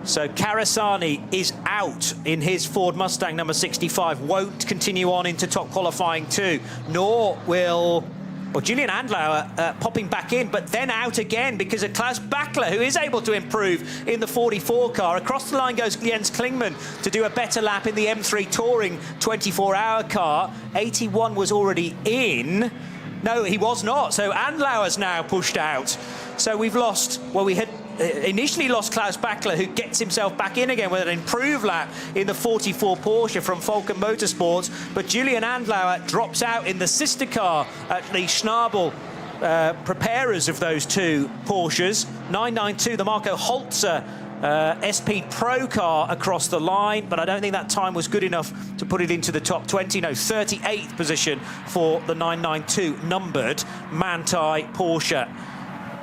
So Karasani is out in his Ford Mustang number 65, won't continue on into top qualifying 2, nor will Well, Julian Andlauer popping back in, but then out again because of Klaus Bachler, who is able to improve in the 44 car. Across the line goes Jens Klingmann to do a better lap in the M3 Touring 24-hour car. 81 was already in. No, he was not. So Andlauer's now pushed out. So we've lost, well, we had initially lost Klaus Bachler, who gets himself back in again with an improved lap in the 44 Porsche from Falken Motorsports. But Julian Andlauer drops out in the sister car at the Schnabel preparers of those two Porsches. 992, the Marco Holzer SP Pro car across the line, but I don't think that time was good enough to put it into the top 20. No, 38th position for the 992 numbered Manthey Porsche.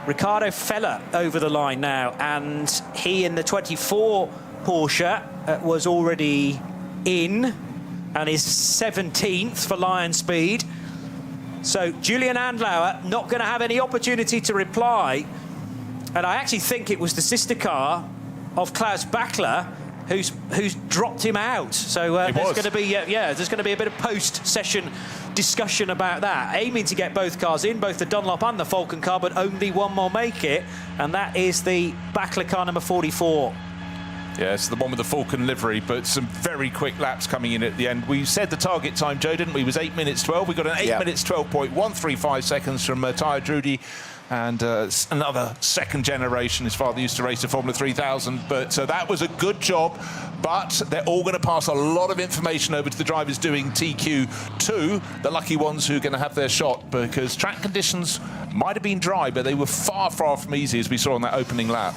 Ricardo Feller over the line now, and he in the 24 Porsche was already in and is 17th for Lion Speed. So Julian Andlauer not going to have any opportunity to reply, and I actually think it was the sister car of Klaus Bachler who's dropped him out. So there's going to be there's going to be a bit of post-session discussion about that. Aiming to get both cars in, both the Dunlop and the Falken car, but only one more make it, and that is the Bachler car number 44. Yeah, it's the one with the Falken livery, but some very quick laps coming in at the end. We said the target time, Joe, didn't we? It was 8 minutes 12. We got an 8 minutes 12.135 seconds from Tyre Drudy. And another second generation. His father used to race the Formula 3000, but that was a good job. But they're all going to pass a lot of information over to the drivers doing TQ2, the lucky ones who are going to have their shot, because track conditions might have been dry, but they were far, far from easy, as we saw on that opening lap.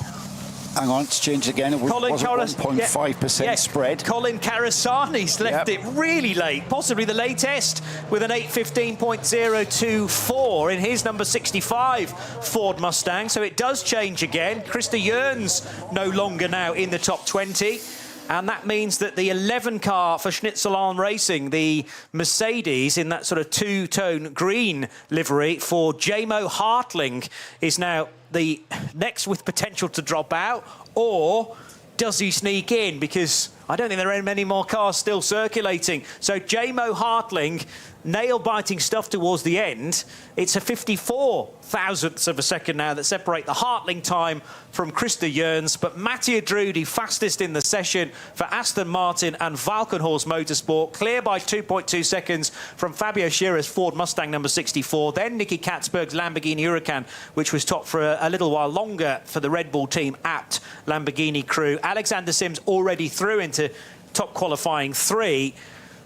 Hang on, it's changed again. It was 1.5% spread. Colin Carasani's left it really late, possibly the latest, with an 8:15.024 in his number 65 Ford Mustang. So it does change again. Krista Jörns no longer now in the top 20. And that means that the 11 car for Schnitzel Racing, the Mercedes in that sort of two-tone green livery for Jamo Hartling, is now the next with potential to drop out. Or does he sneak in? Because I don't think there are many more cars still circulating. So Jamo Hartling, nail-biting stuff towards the end. It's a 54 thousandths of a second now that separate the Hartling time from Krista Jörns, but Mattia Drudy fastest in the session for Aston Martin and Valkenhorst Motorsport, clear by 2.2 seconds from Fabio Schirra's Ford Mustang number 64, then Nicky Katzberg's Lamborghini Huracan, which was top for a little while longer for the Red Bull team apt Lamborghini crew. Alexander Sims already through into top qualifying 3,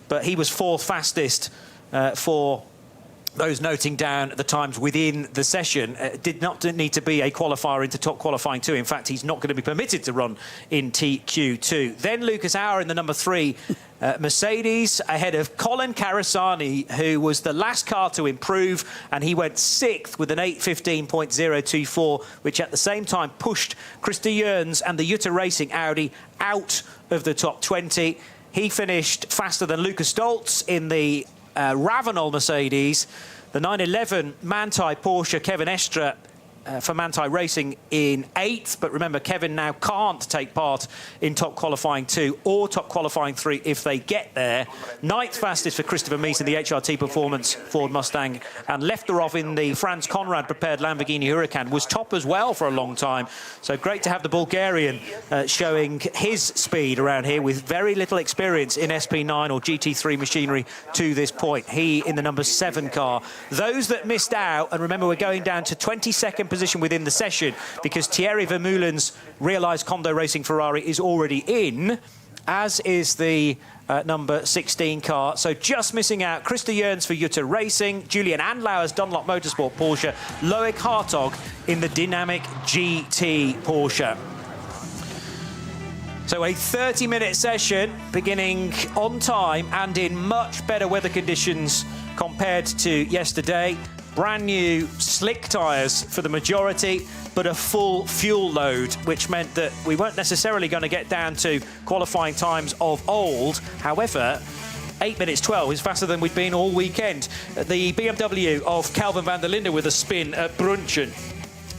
but he was 4th fastest for those noting down the times within the session. Did not need to be a qualifier into top qualifying 2. In fact, he's not going to be permitted to run in TQ2. Then Lucas Auer in the number 3 Mercedes, ahead of Colin Carasani, who was the last car to improve, and he went 6th with an 8:15.024, which at the same time pushed Krista Jörns and the Jutta Racing Audi out of the top 20. He finished faster than Lucas Stoltz in the Ravenel Mercedes, the 911 Manthey Porsche, Kevin Estra for Manthey Racing in 8th. But remember, Kevin now can't take part in top qualifying 2 or top qualifying 3 if they get there. 9th fastest for Christopher Mies in the HRT Performance Ford Mustang, and Lefterov in the Franz Conrad prepared Lamborghini Huracan was top as well for a long time. So great to have the Bulgarian showing his speed around here with very little experience in SP9 or GT3 machinery to this point. He in the number 7 car. Those that missed out, and remember we're going down to 22nd position within the session because Thierry Vermeulen's Realised Condo Racing Ferrari is already in, as is the number 16 car. So just missing out Krista Jörns for Jutta Racing, Julian Andlauer's Dunlop Motorsport Porsche, Loic Hartog in the Dynamic GT Porsche. So a 30-minute session beginning on time and in much better weather conditions compared to yesterday. Brand new slick tyres for the majority, but a full fuel load, which meant that we weren't necessarily going to get down to qualifying times of old. However, 8 minutes 12 is faster than we'd been all weekend. The BMW of Calvin van der Linde with a spin at Brunchen.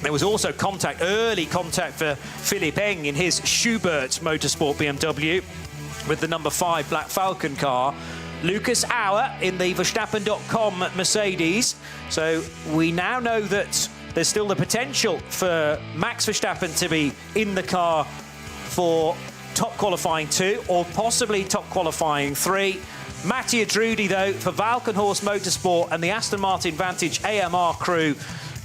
There was also early contact for Philipp Eng in his Schubert Motorsport BMW with the number 5 Black Falcon car. Lucas Auer in the Verstappen.com Mercedes. So we now know that there's still the potential for Max Verstappen to be in the car for top qualifying 2 or possibly top qualifying 3. Mattia Drudi, though, for Valkenhorst Motorsport and the Aston Martin Vantage AMR crew,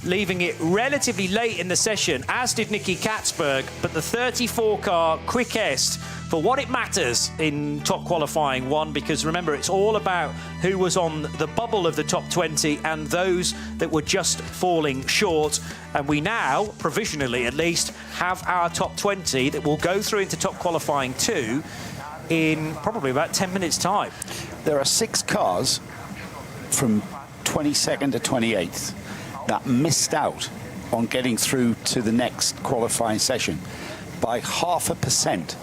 leaving it relatively late in the session, as did Nicky Katzberg. But the 34-car quickest for what it matters in top qualifying 1, because remember, it's all about who was on the bubble of the top 20 and those that were just falling short. And we now, provisionally at least, have our top 20 that will go through into top qualifying 2 in probably about 10 minutes' time. There are 6 cars from 22nd to 28th that missed out on getting through to the next qualifying session by 0.5%.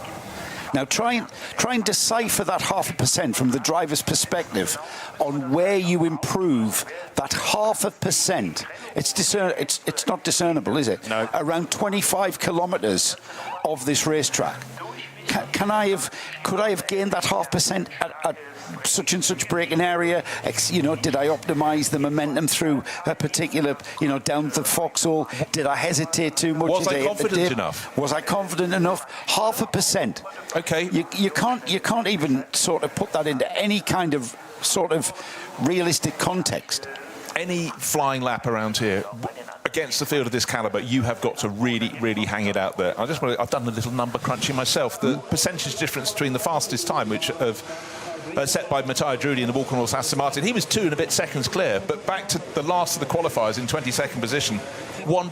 Now try and decipher that 0.5% from the driver's perspective on where you improve that 0.5%. It's not discernible, is it? No. Around 25 kilometres of this racetrack. Could I have gained that 0.5% at such and such braking area? You know, did I optimise the momentum through a particular, you know, down the foxhole? Did I hesitate too much? Was I confident enough? Was I confident enough? 0.5%. Okay. You can't even sort of put that into any kind of sort of realistic context. Any flying lap around here against the field of this calibre, you have got to really, really hang it out there. I've done a little number crunching myself. The percentage difference between the fastest time, which set by Mattia Drudi in the Valkenhorst Aston Martin, he was 2 and a bit seconds clear. But back to the last of the qualifiers in 22nd position, it was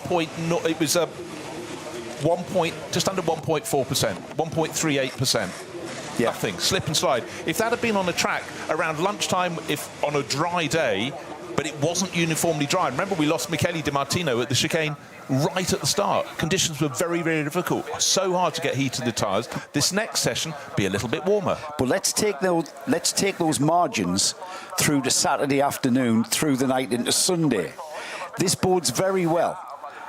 just under 1.4%, 1.38%. Yeah. Nothing, slip and slide. If that had been on a track around lunchtime, if on a dry day, but it wasn't uniformly dry. Remember, we lost Michele Di Martino at the chicane right at the start. Conditions were very, very difficult. So hard to get heat in the tyres. This next session, be a little bit warmer. But let's take those margins through to Saturday afternoon, through the night into Sunday. This bodes very well.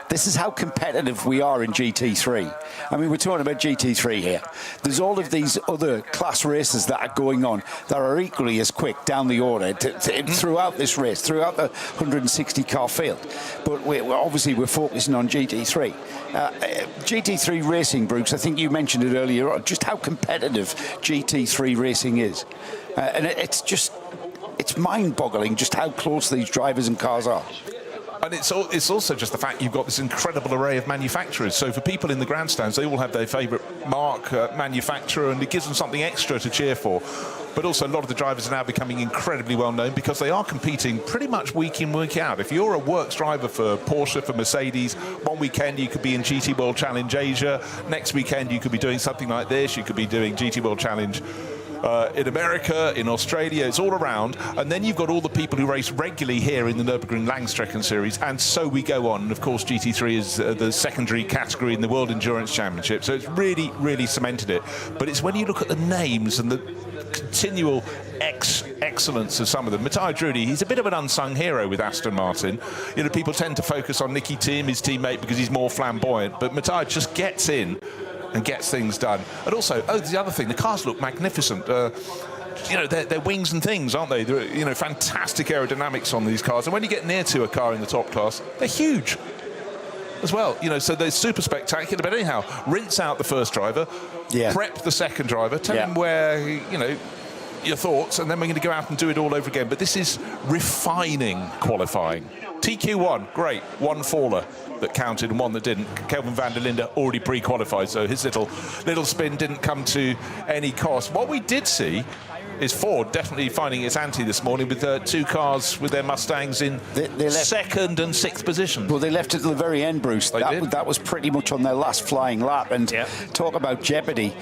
This is how competitive we are in GT3. I mean, we're talking about GT3 here. There's all of these other class races that are going on that are equally as quick down the order throughout this race, throughout the 160-car field. But we're focusing on GT3. GT3 racing, Bruce, I think you mentioned it earlier on, just how competitive GT3 racing is. And it's mind-boggling just how close these drivers and cars are. And it's also just the fact you've got this incredible array of manufacturers. So for people in the grandstands, they all have their favourite marque, manufacturer, and it gives them something extra to cheer for. But also a lot of the drivers are now becoming incredibly well known because they are competing pretty much week in, week out. If you're a works driver for Porsche, for Mercedes, one weekend you could be in GT World Challenge Asia. Next weekend you could be doing something like this. You could be doing GT World Challenge in America, in Australia, it's all around. And then you've got all the people who race regularly here in the Nürburgring Langstrecken series, and so we go on. And of course, GT3 is the secondary category in the World Endurance Championship, so it's really, really cemented it. But it's when you look at the names and the continual excellence of some of them. Mattia Drudi, he's a bit of an unsung hero with Aston Martin. You know, people tend to focus on Nicky Tim, his teammate, because he's more flamboyant, but Mattia just gets in and gets things done. And also, the other thing, the cars look magnificent. You know, they're wings and things, aren't they? They're, you know, fantastic aerodynamics on these cars. And when you get near to a car in the top class, they're huge as well. You know, so they're super spectacular. But anyhow, rinse out the first driver, prep the second driver, tell him where, you know, your thoughts, and then we're going to go out and do it all over again. But this is refining qualifying. TQ1, great, one faller that counted and one that didn't. Kelvin van der Linde already pre-qualified, so his little spin didn't come to any cost. What we did see is Ford definitely finding its ante this morning with 2 cars with their Mustangs in second and 6th position. Well, they left it to the very end, Bruce. That was pretty much on their last flying lap. And talk about jeopardy.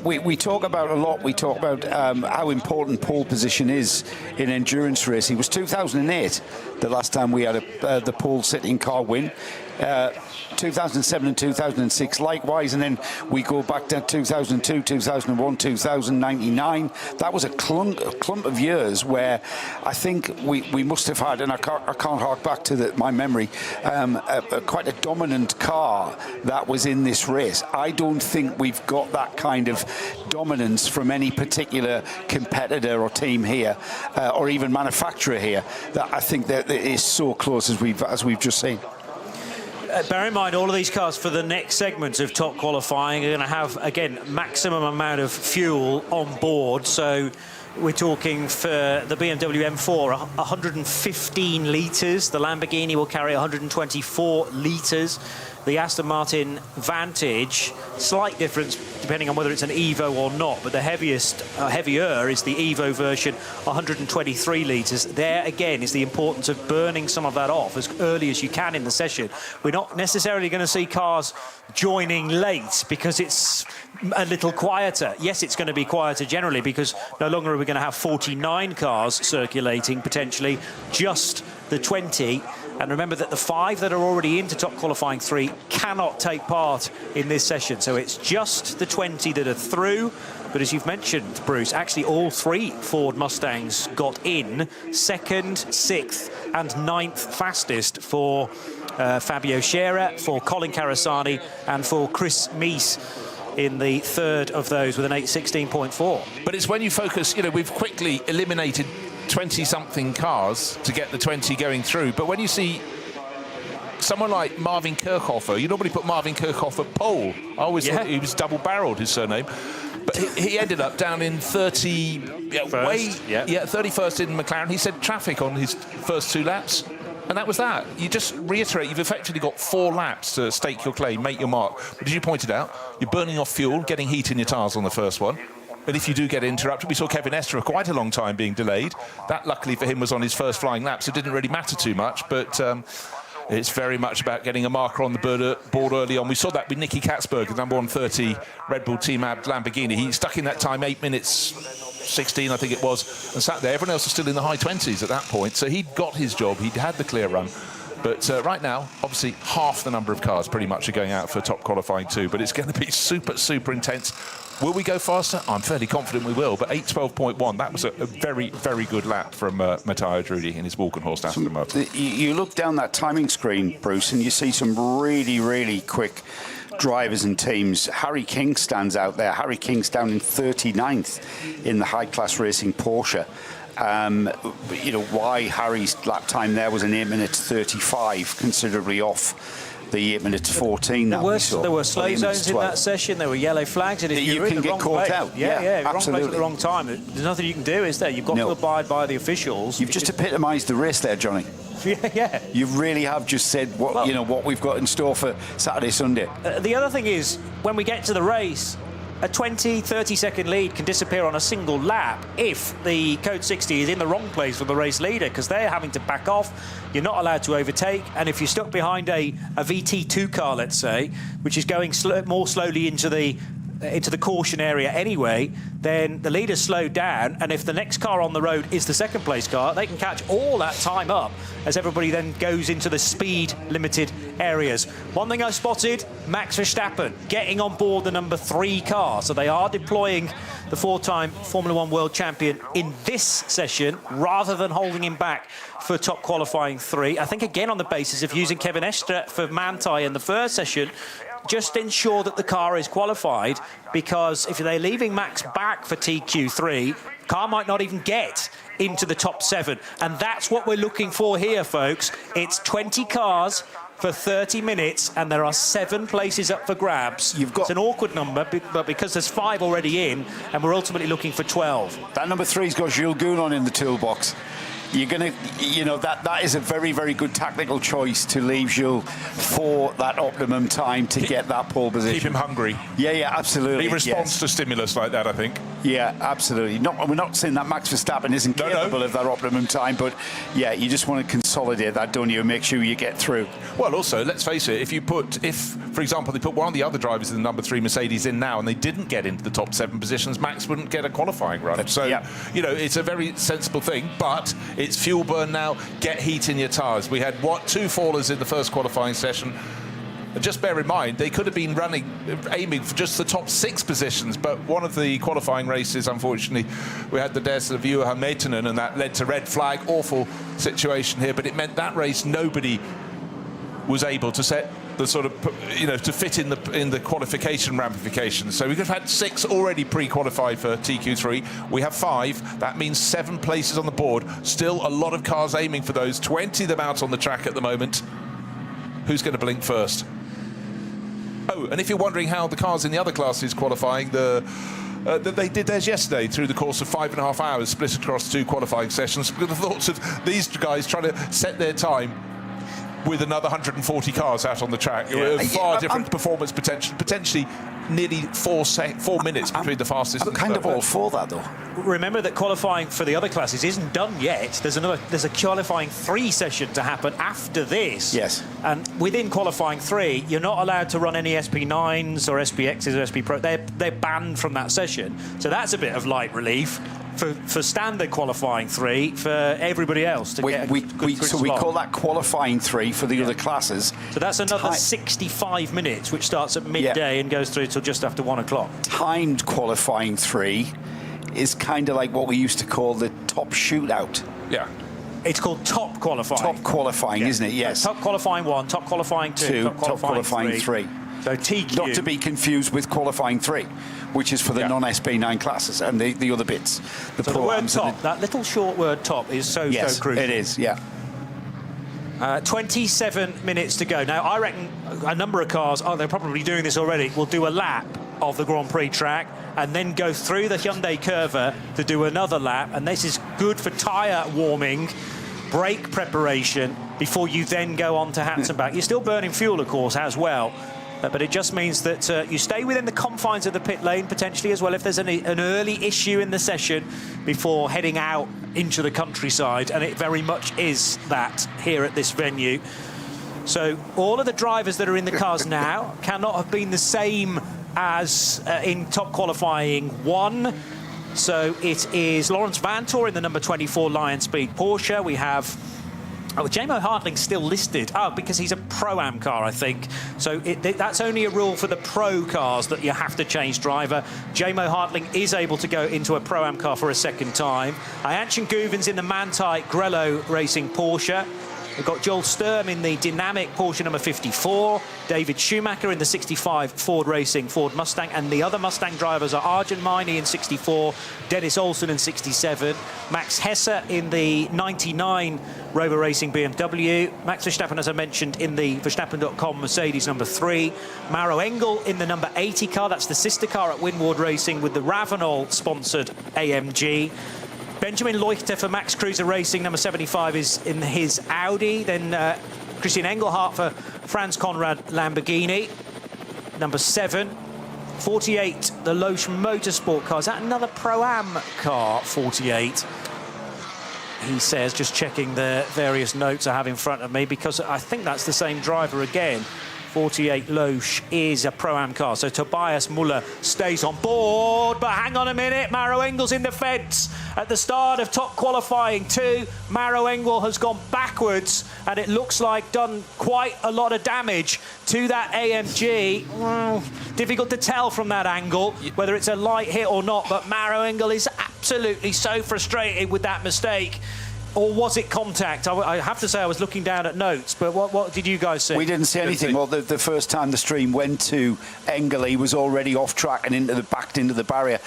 We talk about a lot. We talk about how important pole position is in endurance racing. It was 2008 the last time we had the pole sitting car win. 2007 and 2006 likewise, and then we go back to 2002, 2001, 2099. That was a clump of years where I think we must have had, and I can't hark back to my memory, quite a dominant car that was in this race. I don't think we've got that kind of dominance from any particular competitor or team here, or even manufacturer here, that I think that it is so close as we've just seen. Bear in mind, all of these cars for the next segments of top qualifying are going to have, again, maximum amount of fuel on board. So we're talking for the BMW M4, 115 litres. The Lamborghini will carry 124 litres. The Aston Martin Vantage, slight difference depending on whether it's an Evo or not, but the heavier is the Evo version, 123 litres. There again is the importance of burning some of that off as early as you can in the session. We're not necessarily going to see cars joining late because it's a little quieter. Yes, it's going to be quieter generally because no longer are we going to have 49 cars circulating, potentially just the 20. And remember that the 5 that are already into top qualifying 3 cannot take part in this session. So it's just the 20 that are through. But as you've mentioned, Bruce, actually all 3 Ford Mustangs got in 2nd, 6th and 9th fastest for Fabio Scherer, for Colin Carasani and for Chris Meese in the 3rd of those with an 8:16.4. But it's when you focus, you know, we've quickly eliminated 20-something cars to get the 20 going through. But when you see someone like Marvin Kirchhofer, you normally put Marvin Kirchhofer pole. I always thought he was double-barreled, his surname. But he ended up down in 31st in McLaren. He said traffic on his first 2 laps. And that was that. You just reiterate, you've effectively got 4 laps to stake your claim, make your mark. But as you pointed out, you're burning off fuel, getting heat in your tyres on the first one. But if you do get interrupted, we saw Kevin Estre for quite a long time being delayed. That, luckily for him, was on his first flying lap, so it didn't really matter too much. But it's very much about getting a marker on the board early on. We saw that with Nicky Katzberg, the number 130 Red Bull Team Ab Lamborghini. He stuck in that time 8 minutes 16, I think it was, and sat there. Everyone else was still in the high 20s at that point. So he'd got his job. He'd had the clear run. But right now, obviously, half the number of cars pretty much are going out for top qualifying 2. But it's going to be super, super intense. Will we go faster? I'm fairly confident we will. But 8:12.1, that was a very, very good lap from Matteo Drudi in his Walkenhorst Aston Martin. You look down that timing screen, Bruce, and you see some really, really quick drivers and teams. Harry King stands out there. Harry King's down in 39th in the high-class racing Porsche. You know, why Harry's lap time there was an 8 minutes 35, considerably off the 8 minutes 14 that we saw. There were slow zones in that session. There were yellow flags, and if you're in the wrong place, out. wrong place at the wrong time, there's nothing you can do, is there? You've got to abide by the officials. You've just epitomised the race there, Johnny. Yeah. You really have just said what what we've got in store for Saturday, Sunday. The other thing is, when we get to the race, a 20-30 second lead can disappear on a single lap if the Code 60 is in the wrong place for the race leader, because they're having to back off. You're not allowed to overtake, and if you're stuck behind a VT2 car, let's say, which is going more slowly into the caution area anyway, then the leader's slowed down, and if the next car on the road is the second place car, they can catch all that time up as everybody then goes into the speed limited areas. One thing I spotted, Max Verstappen getting on board the number 3 car, so they are deploying the 4-time Formula 1 world champion in this session rather than holding him back for top qualifying 3. I think again on the basis of using Kevin Estre for Manthey in the first session, just ensure that the car is qualified, because if they're leaving Max back for TQ3, car might not even get into the top 7. And that's what we're looking for here, folks. It's 20 cars for 30 minutes, and there are 7 places up for grabs. It's an awkward number, but because there's 5 already in, and we're ultimately looking for 12. That number 3's got Jules Gounon in the toolbox. You're going to, that is a very, very good tactical choice to leave Jules for that optimum time to get that pole position. Keep him hungry. Yeah, absolutely. He responds to stimulus like that, I think. Yeah, absolutely. We're not saying that Max Verstappen isn't capable of that optimum time, but yeah, you just want to consolidate that, don't you, and make sure you get through. Well, also, let's face it, if, for example, they put one of the other drivers in the number 3 Mercedes in now and they didn't get into the top 7 positions, Max wouldn't get a qualifying run. So, you know, it's a very sensible thing, but it's fuel burn now. Get heat in your tyres. We had, 2 fallers in the first qualifying session. Just bear in mind, they could have been aiming for just the top 6 positions, but one of the qualifying races, unfortunately, we had the Dessa Viewer Hamilton, and that led to red flag. Awful situation here, but it meant that race nobody was able to set the sort of, you know, to fit in the qualification ramifications. So we could have had 6 already pre-qualified for TQ3. We have 5. That means 7 places on the board. Still a lot of cars aiming for those. 20 of them out on the track at the moment. Who's going to blink first? Oh, and if you're wondering how the cars in the other classes qualifying, they did theirs yesterday through the course of 5.5 hours, split across 2 qualifying sessions. With the thoughts of these guys trying to set their time with another 140 cars out on the track. Far different performance potential, potentially nearly 4 minutes between the fastest. I'm kind of all for that, though. Remember that qualifying for the other classes isn't done yet. There's a qualifying 3 session to happen after this. Yes. And within qualifying 3, you're not allowed to run any SP9s or SPXs or SP Pro. They're banned from that session. So that's a bit of light relief for standard qualifying 3 for everybody else to get a good So we call that qualifying 3 for the other classes. So that's another 65 minutes, which starts at midday and goes through till just after 1 o'clock. Timed qualifying 3 is kind of like what we used to call the top shootout. Yeah. It's called top qualifying. Top qualifying, isn't it? Yes. Top qualifying 1, top qualifying 2, top qualifying 3. So TQ. Not to be confused with qualifying 3, which is for the non-SP9 classes and the other bits. So the word top, that little short word top is so crucial. It is, yeah. 27 minutes to go. Now, I reckon a number of cars, they're probably doing this already, will do a lap of the Grand Prix track and then go through the Hyundai Curva to do another lap. And this is good for tyre warming, brake preparation, before you then go on to Hats and back. You're still burning fuel, of course, as well. But it just means that you stay within the confines of the pit lane, potentially as well, if there's an early issue in the session before heading out into the countryside. And it very much is that here at this venue. So all of the drivers that are in the cars now cannot have been the same as in top qualifying 1. So it is Lawrence Vantor in the number 24 Lion Speed Porsche. We have... Jamo Hartling's still listed. Because he's a Pro-Am car, I think. So that's only a rule for the Pro cars that you have to change driver. Jamo Hartling is able to go into a Pro-Am car for a second time. Ayanchin Guven's in the Manthey Grello Racing Porsche. We've got Joel Sturm in the dynamic Porsche number 54, David Schumacher in the 65 Ford Racing Ford Mustang, and the other Mustang drivers are Arjun Maini in 64, Dennis Olsen in 67, Max Hesse in the 99 Rover Racing BMW, Max Verstappen, as I mentioned, in the Verstappen.com Mercedes number 3, Maro Engel in the number 80 car, that's the sister car at Winward Racing with the Ravenol-sponsored AMG. Benjamin Leuchter for Max Cruiser Racing, number 75, is in his Audi. Then Christian Engelhardt for Franz Conrad Lamborghini, number 7. 48, the Loesch Motorsport car. Is that another Pro-Am car, 48? He says, just checking the various notes I have in front of me, because I think that's the same driver again. 48 Loesch is a Pro-Am car. So Tobias Muller stays on board. But hang on a minute, Maro Engel's in the fence. At the start of top qualifying 2, Maro Engel has gone backwards and it looks like done quite a lot of damage to that AMG. Difficult to tell from that angle whether it's a light hit or not, but Maro Engel is absolutely so frustrated with that mistake. Or was it contact? I have to say I was looking down at notes, but what did you guys see? We didn't see anything. Well, the first time the stream went to Engel, he was already off track and backed into the barrier.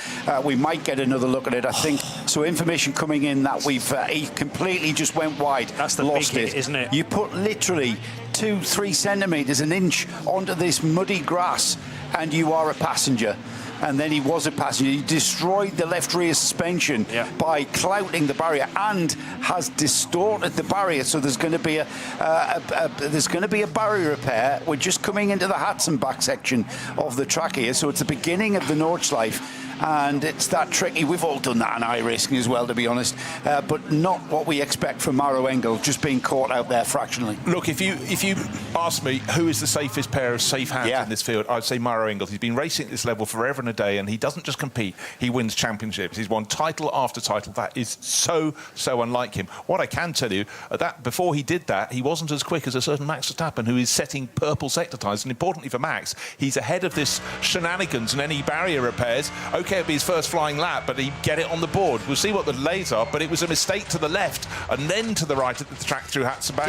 We might get another look at it, I think. So information coming in that he completely just went wide. That's the lost big it, hit, isn't it? You put literally 2-3 centimetres, an inch onto this muddy grass, and you are a passenger. And then he was a passenger. He destroyed the left rear suspension by clouting the barrier and has distorted the barrier. So there's going to be a barrier repair. We're just coming into the Hats and back section of the track here, so it's the beginning of the Nordschleife. and it's that tricky. We've all done that in iRacing as well, to be honest, but not what we expect from Maro Engel, just being caught out there fractionally. Look, if you ask me who is the safest pair of safe hands in this field, I'd say Maro Engel. He's been racing at this level forever and a day, and he doesn't just compete, he wins championships. He's won title after title. That is so unlike him. What I can tell you, that before he did that, he wasn't as quick as a certain Max Verstappen, who is setting purple sector tyres, and importantly for Max, he's ahead of this shenanigans and any barrier repairs. OK, it'd be his first flying lap, but he'd get it on the board. We'll see what the delays are, but it was a mistake to the left and then to the right at the track through Hatzenbach.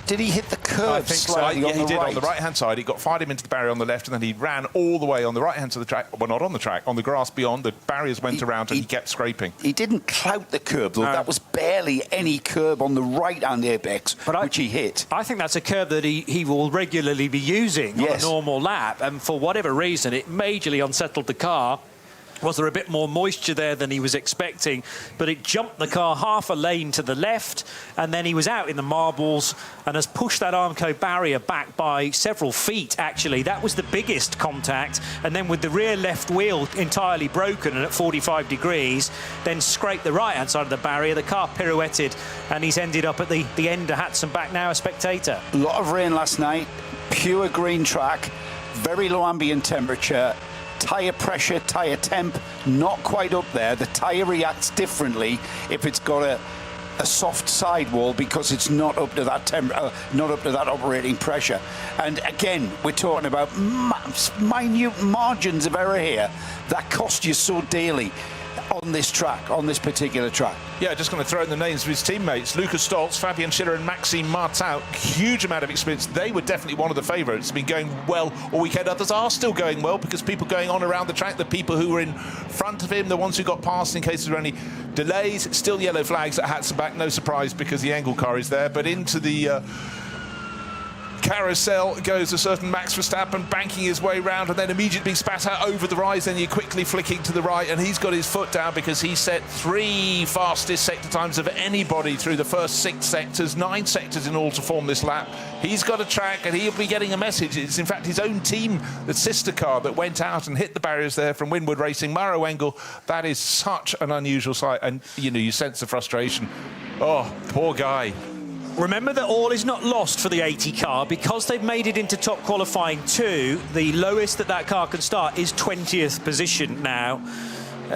Did he hit the curve I think slightly so. on the he did right? On the right-hand side. He fired him into the barrier on the left, and then he ran all the way on the right-hand side of the track. Well, not on the track, on the grass beyond. The barriers went around, and he kept scraping. He didn't clout the curb, though. That was barely any curb on the right-hand apex, which he hit. I think that's a curb that he will regularly be using on a normal lap, and for whatever reason, it majorly unsettled the car. Was there a bit more moisture there than he was expecting? But it jumped the car half a lane to the left, and then he was out in the marbles and has pushed that Armco barrier back by several feet, actually. That was the biggest contact. And then with the rear left wheel entirely broken and at 45 degrees, then scraped the right-hand side of the barrier. The car pirouetted, and he's ended up at the end of Hatzenbach, now a spectator. A lot of rain last night, pure green track, very low ambient temperature. Tyre pressure, tyre temp, not quite up there. The tyre reacts differently if it's got a soft sidewall because it's not up to that not up to that operating pressure. And again, we're talking about minute margins of error here that cost you so dearly on this track, on this particular track. Yeah, just going to throw in the names of his teammates. Lucas Stoltz, Fabian Schiller and Maxime Martin. Huge amount of experience. They were definitely one of the favourites. Been going well all weekend. Others are still going well because people going on around the track, the people who were in front of him, the ones who got past in case there were any delays. Still yellow flags at Hatzenbach. No surprise because the Engel car is there. But into the carousel goes a certain Max Verstappen, banking his way round and then immediately being spat out over the rise. Then you're quickly flicking to the right, and he's got his foot down because he set 3 fastest sector times of anybody through the first 6 sectors, 9 sectors in all to form this lap. He's got a track, and he'll be getting a message. It's in fact his own team, the sister car, that went out and hit the barriers there from Winwood Racing. Maro Engel, that is such an unusual sight, and you sense the frustration. Oh, poor guy. Remember that all is not lost for the 80 car. Because they've made it into top qualifying 2, the lowest that car can start is 20th position now.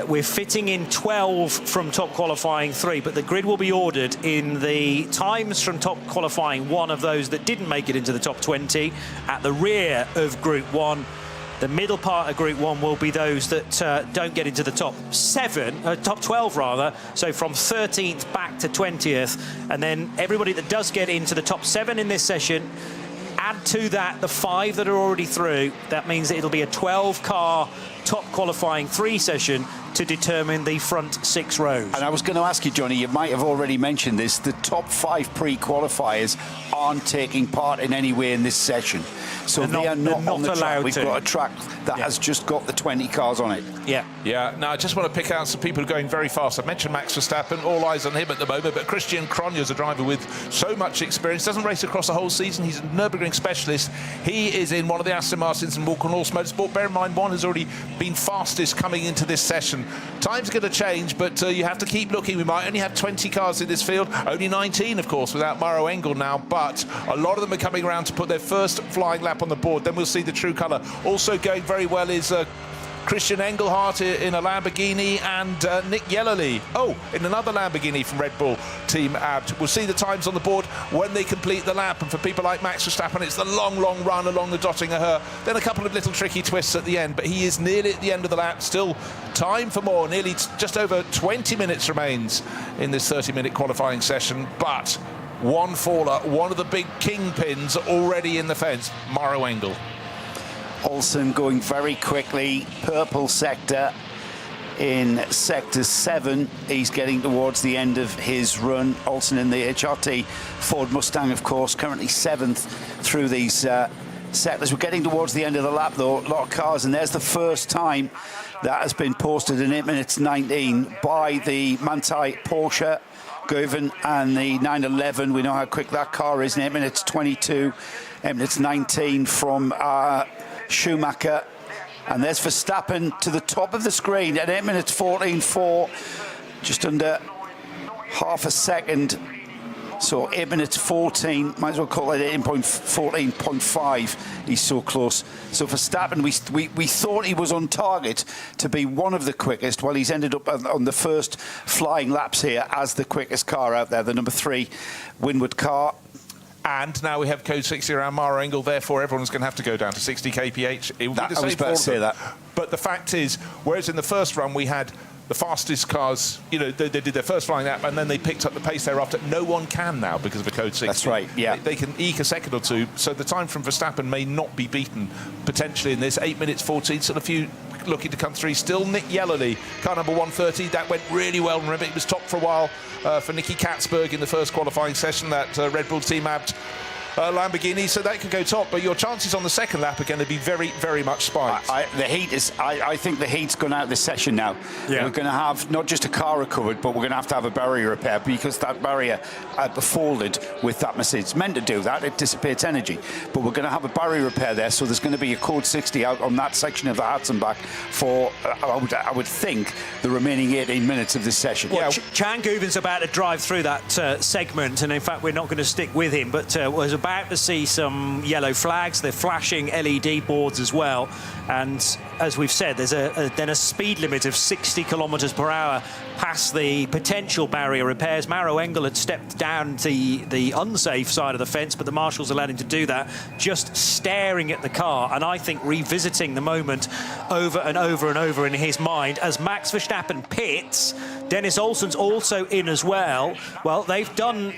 We're fitting in 12 from top qualifying 3, but the grid will be ordered in the times from top qualifying 1 of those that didn't make it into the top 20 at the rear of Group 1. The middle part of Group 1 will be those that don't get into the top 12 rather. So from 13th back to 20th, and then everybody that does get into the top 7 in this session, add to that the 5 that are already through. That means that it'll be a 12-car top qualifying 3 session to determine the front 6 rows. And I was going to ask you, Johnny, you might have already mentioned this, the top 5 pre-qualifiers aren't taking part in any way in this session. So they are not on the track. We've got a track that has just got the 20 cars on it. Yeah. Now, I just want to pick out some people who are going very fast. I mentioned Max Verstappen, all eyes on him at the moment, but Christian Cronje is a driver with so much experience, doesn't race across the whole season. He's a Nürburgring specialist. He is in one of the Aston Martins and Walker North Motorsport. Bear in mind, one has already been fastest coming into this session. Time's going to change, but you have to keep looking. We might only have 20 cars in this field, only 19, of course, without Maro Engel now, but a lot of them are coming around to put their first flying lap on the board. Then we'll see the true colour. Also going very well is Christian Engelhardt in a Lamborghini, and Nick Yellerly, in another Lamborghini from Red Bull Team Abt. We'll see the times on the board when they complete the lap, and for people like Max Verstappen, it's the long run along the Dottinger Her, then a couple of little tricky twists at the end, but he is nearly at the end of the lap. Still time for more. Nearly just over 20 minutes remains in this 30-minute qualifying session, but one faller, one of the big kingpins already in the fence, Maro Engel. Olsen going very quickly, purple sector in sector 7. He's getting towards the end of his run. Olsen in the HRT Ford Mustang, of course, currently 7th through these sectors. We're getting towards the end of the lap, though. A lot of cars, and there's the first time that has been posted in 8 minutes 19 by the Manthey Porsche Govan and the 911. We know how quick that car is in 8 minutes 22, 8 minutes 19 from Schumacher And there's Verstappen to the top of the screen at 8 minutes 14.4, just under half a second. So 8 minutes 14, might as well call it 14.5. He's so close. So Verstappen, we thought he was on target to be one of the quickest. Well, he's ended up on the first flying laps here as the quickest car out there, the number 3 Winward car. And now we have code 60 around Mara Engel, therefore everyone's going to have to go down to 60 kph. It will be the same I was about to say that. But the fact is, whereas in the first run we had the fastest cars, you know, they did their first flying lap and then they picked up the pace thereafter. No one can now because of a code 60. That's right, yeah. They can eke a second or two, so the time from Verstappen may not be beaten potentially in this. 8 minutes 14, still a few looking to come through. Still Nick Yellerly, car number 130. That went really well. Remember, it was top for a while for Nicky Katzberg in the first qualifying session, that Red Bull team abbed Lamborghini, so that could go top, but your chances on the second lap are going to be very, very much spiked. I think the heat's gone out this session now. Yeah. We're going to have not just a car recovered, but we're going to have a barrier repair because that barrier folded with that Mercedes. It's meant to do that, it dissipates energy, but we're going to have a barrier repair there, so there's going to be a code 60 out on that section of the Hatzenbach for, I would think, the remaining 18 minutes of this session. Well, Chan Guven's about to drive through that segment, and in fact we're not going to stick with him, but was about to see some yellow flags. They're flashing LED boards as well, and as we've said, there's then a speed limit of 60 kilometres per hour past the potential barrier repairs. Maro Engel had stepped down the unsafe side of the fence, but the marshals allowed him to do that, just staring at the car, and I think revisiting the moment over and over and over in his mind. As Max Verstappen pits, Dennis Olsen's also in as well. Well, they've done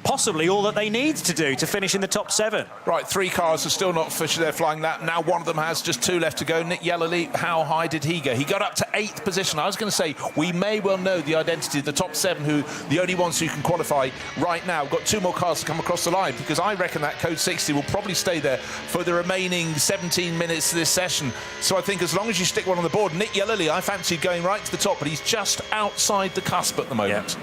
possibly all that they need to do to finish in the top 7. Right, 3 cars are still not finished their flying lap. Now one of them has, just 2 left to go. Nick Yellerly, how high did he go? He got up to 8th position. I was going to say, we may well know the identity of the top 7, who the only ones who can qualify right now. We've got 2 more cars to come across the line, because I reckon that code 60 will probably stay there for the remaining 17 minutes of this session. So I think as long as you stick one on the board, Nick Yellerly, I fancy going right to the top, but he's just outside the cusp at the moment.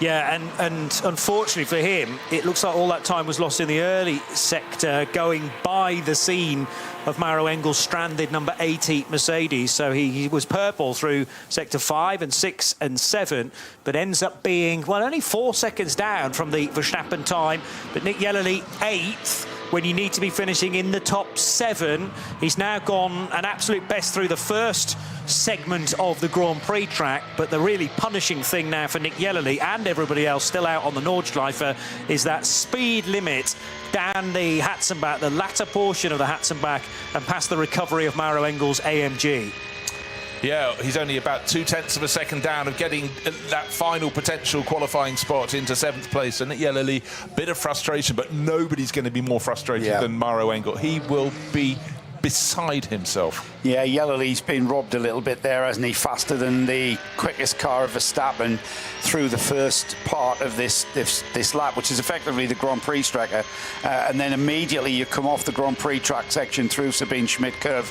Yeah, and unfortunately for him, it looks like all that time was lost in the early sector, going by the scene of Maro Engel's stranded number 80 Mercedes. So he was purple through sector 5 and 6 and 7, but ends up being, well, only 4 seconds down from the Verstappen time. But Nick Yellerly, 8th, when you need to be finishing in the top 7. He's now gone an absolute best through the first segment of the Grand Prix track, but the really punishing thing now for Nick Yellerly and everybody else still out on the Nordschleife is that speed limit down the Hatzenbach, the latter portion of the Hatzenbach, and past the recovery of Maro Engel's AMG. Yeah, he's only about 0.2 of a second down of getting that final potential qualifying spot into 7th place. And Yellerly, bit of frustration, but nobody's going to be more frustrated than Maro Engel. He will be beside himself. Yeah, Yellerly's been robbed a little bit there, hasn't he? Faster than the quickest car of Verstappen through the first part of this lap, which is effectively the Grand Prix tracker. And then immediately you come off the Grand Prix track section through Sabine Schmidt curve,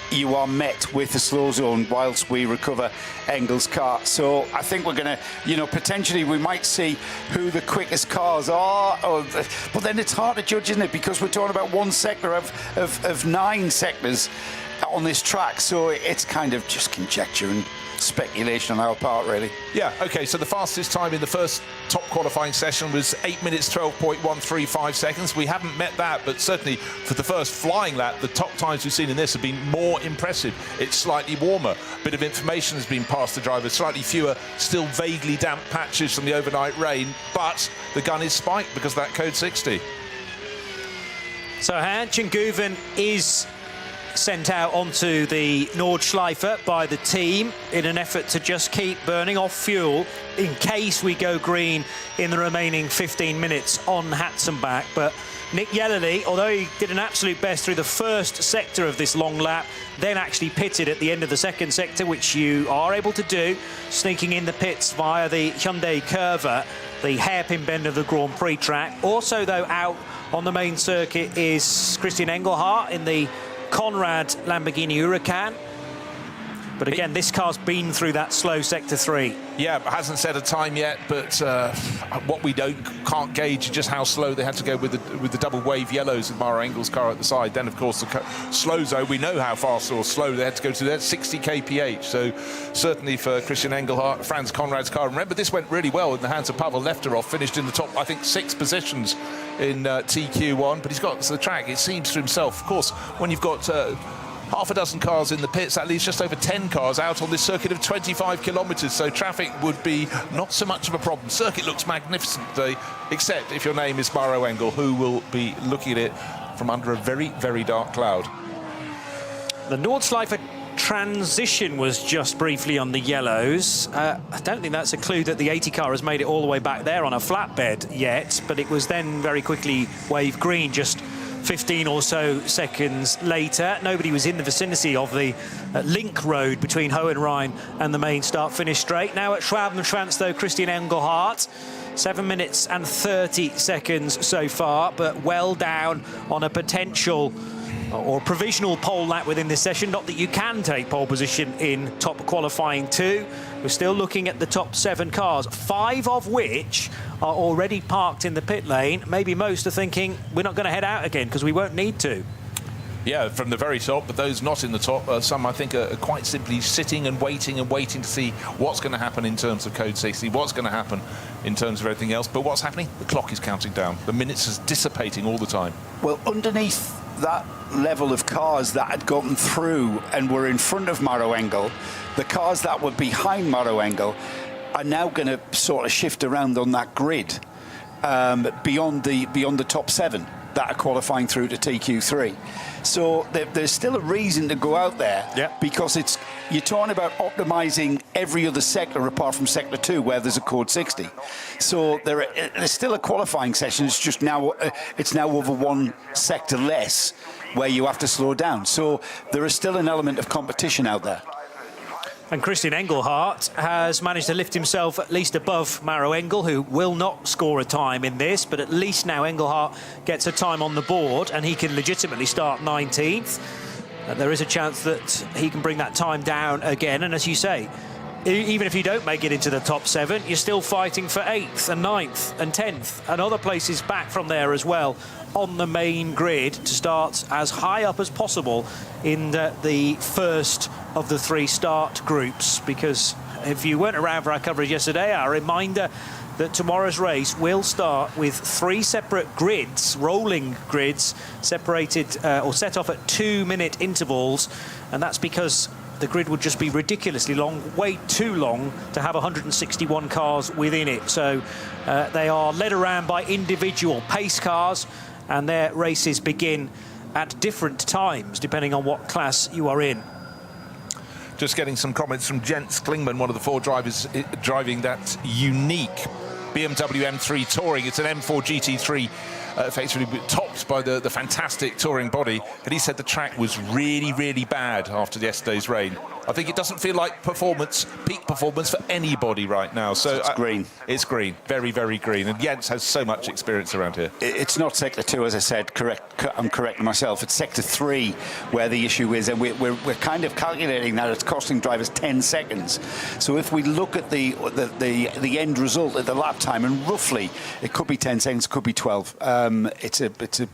you are met with the slow zone whilst we recover Engel's car. So I think we're going to, potentially we might see who the quickest cars are. But then it's hard to judge, isn't it? Because we're talking about one sector of 9 sectors on this track. So it's kind of just conjecture and speculation on our part, really. Yeah, OK, so the fastest time in the first top qualifying session was 8 minutes 12.135 seconds. We haven't met that, but certainly for the first flying lap, the top times we've seen in this have been more impressive. It's slightly warmer. A bit of information has been passed to drivers, slightly fewer, still vaguely damp patches from the overnight rain, but the gun is spiked because of that code 60. So Chan Guven is sent out onto the Nordschleife by the team in an effort to just keep burning off fuel in case we go green in the remaining 15 minutes on Hatzenbach. But Nick Yellerly, although he did an absolute best through the first sector of this long lap, then actually pitted at the end of the second sector, which you are able to do, sneaking in the pits via the Hyundai Curva, the hairpin bend of the Grand Prix track. Also, though, out on the main circuit is Christian Engelhardt in the Conrad Lamborghini Huracan. But again, this car's been through that slow sector 3. Yeah, hasn't set a time yet, but what we can't gauge is just how slow they had to go with the double wave yellows of Mara Engel's car at the side. Then, of course, the slow zone, we know how fast or slow they had to go to there, 60 kph. So certainly for Christian Engelhardt, Franz Conrad's car. Remember, this went really well in the hands of Pavel Lefterov, finished in the top, I think, 6 positions in TQ1, but he's got to the track, it seems to himself. Of course, when you've got half a dozen cars in the pits, that leaves just over 10 cars out on this circuit of 25 kilometres, so traffic would be not so much of a problem. Circuit looks magnificent today, except if your name is Maro Engel, who will be looking at it from under a very, very dark cloud. The Nordschleife transition was just briefly on the yellows. I don't think that's a clue that the 80 car has made it all the way back there on a flatbed yet, but it was then very quickly wave green just 15 or so seconds later. Nobody was in the vicinity of the link road between Hohenrhein and the main start-finish straight. Now at Schwabenschwanz, though, Christian Engelhardt, 7 minutes and 30 seconds so far, but well down on a potential or provisional pole lap within this session. Not that you can take pole position in top qualifying 2. We're still looking at the top 7 cars, 5 of which are already parked in the pit lane. Maybe most are thinking we're not going to head out again because we won't need to. Yeah, from the very top, but those not in the top, some I think are quite simply sitting and waiting to see what's going to happen in terms of Code 60, what's going to happen in terms of everything else. But what's happening? The clock is counting down. The minutes is dissipating all the time. Well, underneath that level of cars that had gotten through and were in front of Maro Engel, the cars that were behind Maro Engel are now going to sort of shift around on that grid beyond the top 7 that are qualifying through to TQ3. So there's still a reason to go out there, because you're talking about optimizing every other sector apart from sector 2 where there's a code 60. So there's still a qualifying session. It's just now over one sector less where you have to slow down. So there is still an element of competition out there. And Christian Engelhardt has managed to lift himself at least above Maro Engel, who will not score a time in this, but at least now Engelhardt gets a time on the board and he can legitimately start 19th. There is a chance that he can bring that time down again, and as you say, even if you don't make it into the top 7, you're still fighting for 8th and 9th and 10th and other places back from there as well on the main grid to start as high up as possible in the first of the 3 start groups. Because if you weren't around for our coverage yesterday, our reminder that tomorrow's race will start with 3 separate grids, rolling grids, separated or set off at 2-minute intervals, and that's because the grid would just be ridiculously long, way too long to have 161 cars within it. So they are led around by individual pace cars, and their races begin at different times depending on what class you are in. Just getting some comments from Jens Klingman, one of the 4 drivers driving that unique BMW M3 Touring. It's an M4 GT3, effectively topped by the fantastic touring body. And he said the track was really, really bad after yesterday's rain. I think it doesn't feel like peak performance for anybody right now. So it's green. It's green, very, very green. And Jens has so much experience around here. It's not sector 2, as I said. I'm correcting myself. It's sector 3 where the issue is, and we're kind of calculating that it's costing drivers 10 seconds. So if we look at the end result at the lap time, and roughly it could be 10 seconds, could be 12. It's a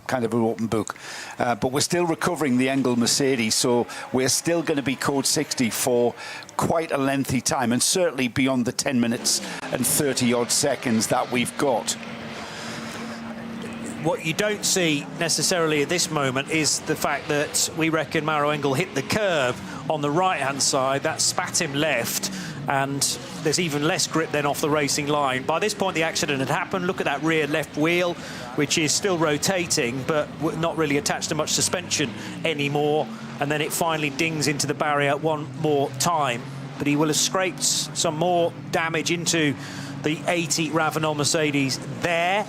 kind of an open book. But we're still recovering the Engel Mercedes, so we're still going to be code 60 for quite a lengthy time, and certainly beyond the 10 minutes and 30 odd seconds that we've got. What you don't see necessarily at this moment is the fact that we reckon Maro Engel hit the curb on the right-hand side. That spat him left, and there's even less grip then off the racing line. By this point, the accident had happened. Look at that rear left wheel, which is still rotating, but not really attached to much suspension anymore. And then it finally dings into the barrier one more time. But he will have scraped some more damage into the 80 Ravenel Mercedes there.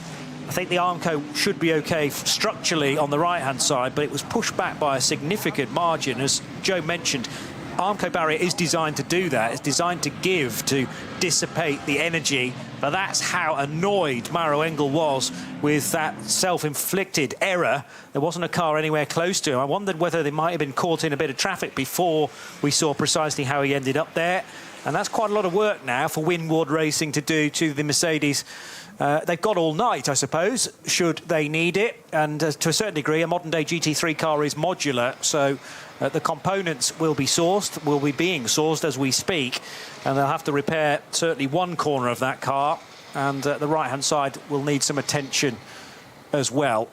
I think the Armco should be okay structurally on the right-hand side, but it was pushed back by a significant margin. As Joe mentioned, Armco barrier is designed to do that. It's designed to dissipate the energy. But that's how annoyed Maro Engel was with that self-inflicted error. There wasn't a car anywhere close to him. I wondered whether they might have been caught in a bit of traffic before we saw precisely how he ended up there. And that's quite a lot of work now for Windward Racing to do to the Mercedes. They've got all night, I suppose, should they need it. And to a certain degree, a modern-day GT3 car is modular, so the components will be being sourced as we speak, and they'll have to repair certainly one corner of that car, and the right-hand side will need some attention as well.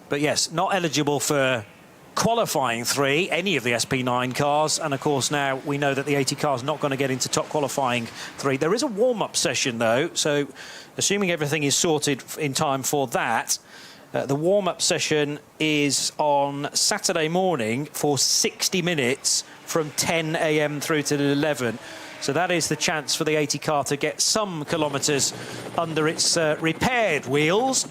But yes, not eligible for qualifying 3, any of the SP9 cars, and of course now we know that the 80 car is not going to get into top qualifying 3. There is a warm-up session though, so assuming everything is sorted in time for that, the warm-up session is on Saturday morning for 60 minutes from 10 AM through to 11. So that is the chance for the 80 car to get some kilometres under its repaired wheels,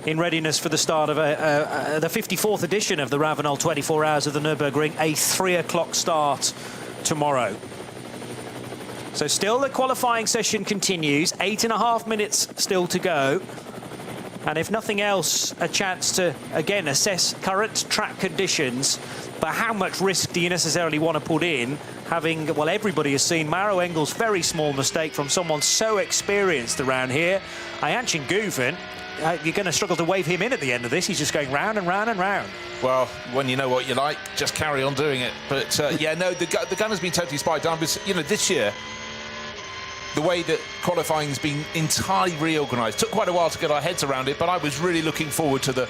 in readiness for the start of the 54th edition of the Ravenel 24 Hours of the Nürburgring, a 3 o'clock start tomorrow. So still the qualifying session continues, 8.5 minutes still to go. And if nothing else, a chance to, again, assess current track conditions. But how much risk do you necessarily want to put in, having, well, everybody has seen Maro Engel's very small mistake from someone so experienced around here. Ayanchin Guven, you're going to struggle to wave him in at the end of this. He's just going round and round and round. Well, when you know what you like, just carry on doing it. But, yeah, no, the gun has been totally spiked down. You know, this year, the way that qualifying has been entirely reorganised. Took quite a while to get our heads around it, but I was really looking forward to the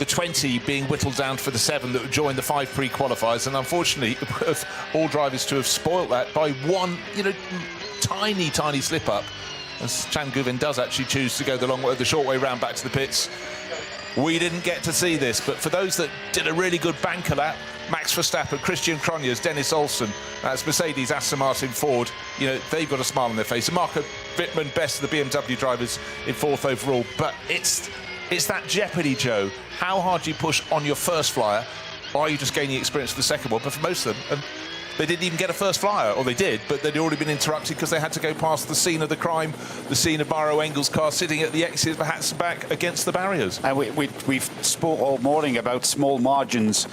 20 being whittled down for the 7 that would join the 5 pre-qualifiers. And unfortunately, of all drivers to have spoilt that by one, you know, tiny slip-up. As Chan Guven does actually choose to go the long way, the short way round back to the pits. We didn't get to see this, but for those that did a really good banker lap, Max Verstappen, Christian Cronjes, Dennis Olsen, that's Mercedes, Aston Martin, Ford, you know, they've got a smile on their face. And Marco Wittmann, best of the BMW drivers in 4th overall. But it's that jeopardy, Joe. How hard do you push on your first flyer? Or are you just gaining experience for the second one? But for most of them, they didn't even get a first flyer, or they did, but they'd already been interrupted because they had to go past the scene of the crime, the scene of Maro Engel's car sitting at the exit of Hatzenbach against the barriers. And we've spoke all morning about small margins.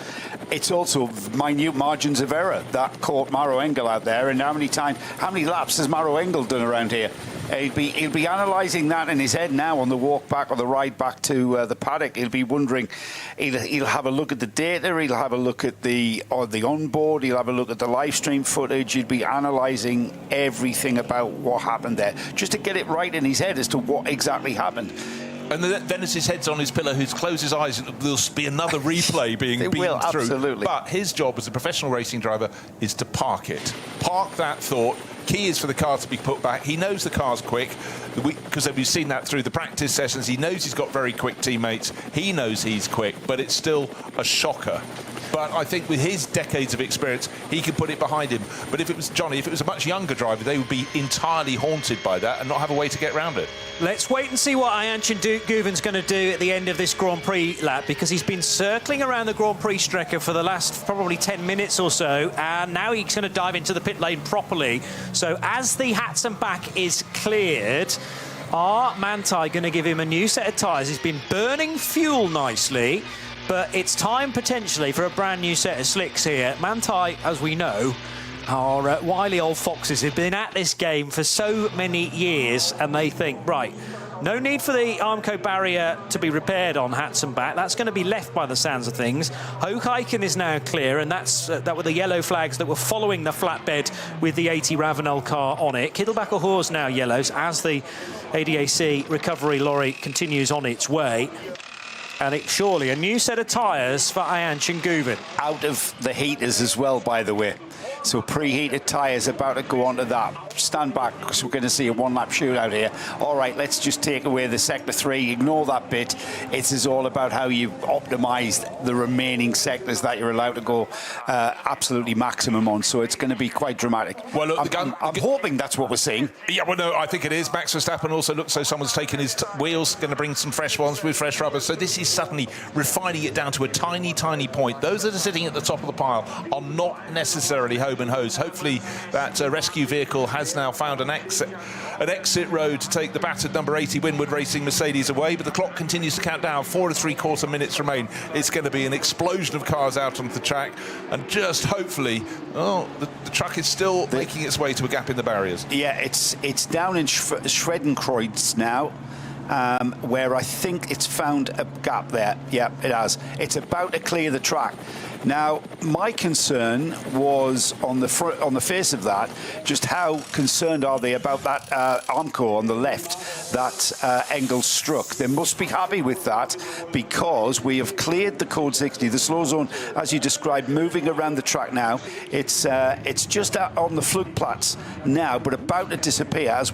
It's also minute margins of error that caught Maro Engel out there. And how many laps has Maro Engel done around here? He'll be analysing that in his head now on the walk back or the ride back to the paddock. He'll be wondering. He'll have a look at the data. He'll have a look at the onboard. He'll have a look at the live stream footage. He'll be analysing everything about what happened there, just to get it right in his head as to what exactly happened. And then as his head's on his pillow, he'll close his eyes and there'll be another replay being beamed through. Absolutely. But his job as a professional racing driver is to park it. Park that thought. Key is for the car to be put back. He knows the car's quick because we've seen that through the practice sessions. He knows he's got very quick teammates. He knows he's quick, but it's still a shocker. But I think with his decades of experience, he can put it behind him. But if it was Johnny, if it was a much younger driver, they would be entirely haunted by that and not have a way to get around it. Let's wait and see what Ayanchin Guven's going to do at the end of this Grand Prix lap, because he's been circling around the Grand Prix Strecker for the last probably 10 minutes or so, and now he's going to dive into the pit lane properly. So as the Hatzenbach is cleared, are Manthey going to give him a new set of tyres? He's been burning fuel nicely, but it's time potentially for a brand new set of slicks here. Manthey, as we know, are wily old foxes who've been at this game for so many years, and they think, right, no need for the Armco barrier to be repaired on Hatzenbach. That's going to be left by the sounds of things. Hooghyken is now clear, and that were the yellow flags that were following the flatbed with the 80 Ravenel car on it. Kittelbacher Hor's now yellows as the ADAC recovery lorry continues on its way. And it's surely a new set of tyres for Ayanchin Guven. Out of the heaters as well, by the way. So preheated tyres about to go onto that. Stand back, because we're going to see a one-lap shootout here. All right, let's just take away the sector 3. Ignore that bit. It is all about how you've optimised the remaining sectors that you're allowed to go absolutely maximum on. So it's going to be quite dramatic. Well, look, I'm hoping that's what we're seeing. Yeah, well, no, I think it is. Max Verstappen also looks so someone's taken his wheels, going to bring some fresh ones with fresh rubber. So this is suddenly refining it down to a tiny, tiny point. Those that are sitting at the top of the pile are not necessarily home and hose. Hopefully that rescue vehicle has now found an exit road to take the battered number 80 Winward Racing Mercedes away, but the clock continues to count down. 4 3/4 minutes remain. It's going to be an explosion of cars out onto the track, and just hopefully, the truck is still making its way to a gap in the barriers. Yeah, it's down in Schwedenkreuz now, where I think it's found a gap there. Yeah, it has. It's about to clear the track. Now, my concern was on the face of that, just how concerned are they about that Armco on the left that Engels struck. They must be happy with that, because we have cleared the code 60, the slow zone, as you described, moving around the track now. It's just out on the Flugplatz now, but about to disappear as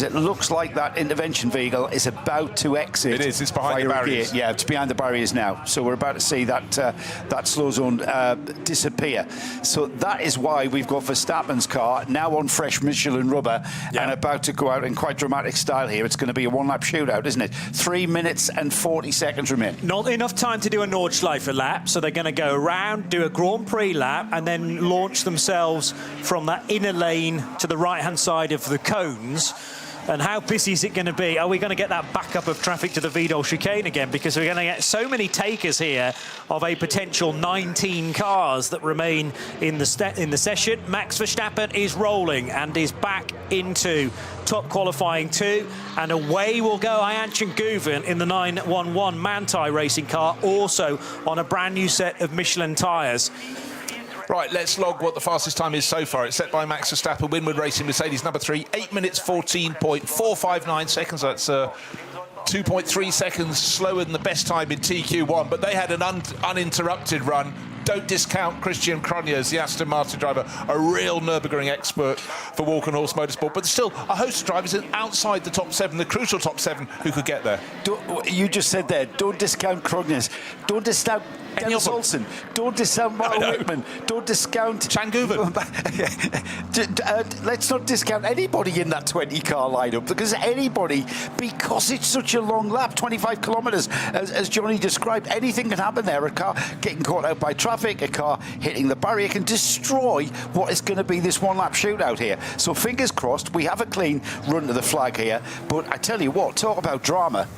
it looks like that intervention vehicle is about to exit. It is. It's behind the barriers. Yeah, it's behind the barriers now. So we're about to see that slow zone disappear. So that is why we've got Verstappen's car now on fresh Michelin rubber and about to go out in quite dramatic style here. It's going to be a one-lap shootout, isn't it? 3 minutes and 40 seconds remain. Not enough time to do a Nordschleife lap, so they're going to go around, do a Grand Prix lap, and then launch themselves from that inner lane to the right-hand side of the cones. And how busy is it going to be? Are we going to get that backup of traffic to the Vidal chicane again? Because we're going to get so many takers here of a potential 19 cars that remain in the session. Max Verstappen is rolling and is back into top qualifying 2. And away will go Ayhancan Guven in the 911 Manthey racing car, also on a brand new set of Michelin tyres. Right, let's log what the fastest time is so far. It's set by Max Verstappen, Winward Racing Mercedes number 3, 8 minutes 14.459 seconds. That's 2.3 seconds slower than the best time in TQ1, but they had an uninterrupted run. Don't discount Christian Cronjes, the Aston Martin driver, a real Nürburgring expert for Walk and Horse Motorsport, but still a host of drivers outside the top 7, the crucial top 7, who could get there. You just said there, don't discount Cronjes, don't discount Dennis Olsen, don't discount Martin Whitman, don't discount Chan Guven. Let's not discount anybody in that 20-car lineup, because it's such a long lap, 25 kilometres, as Johnny described, anything can happen there. A car getting caught out by traffic, a car hitting the barrier can destroy what is going to be this one-lap shootout here. So fingers crossed, we have a clean run to the flag here. But I tell you what, talk about drama.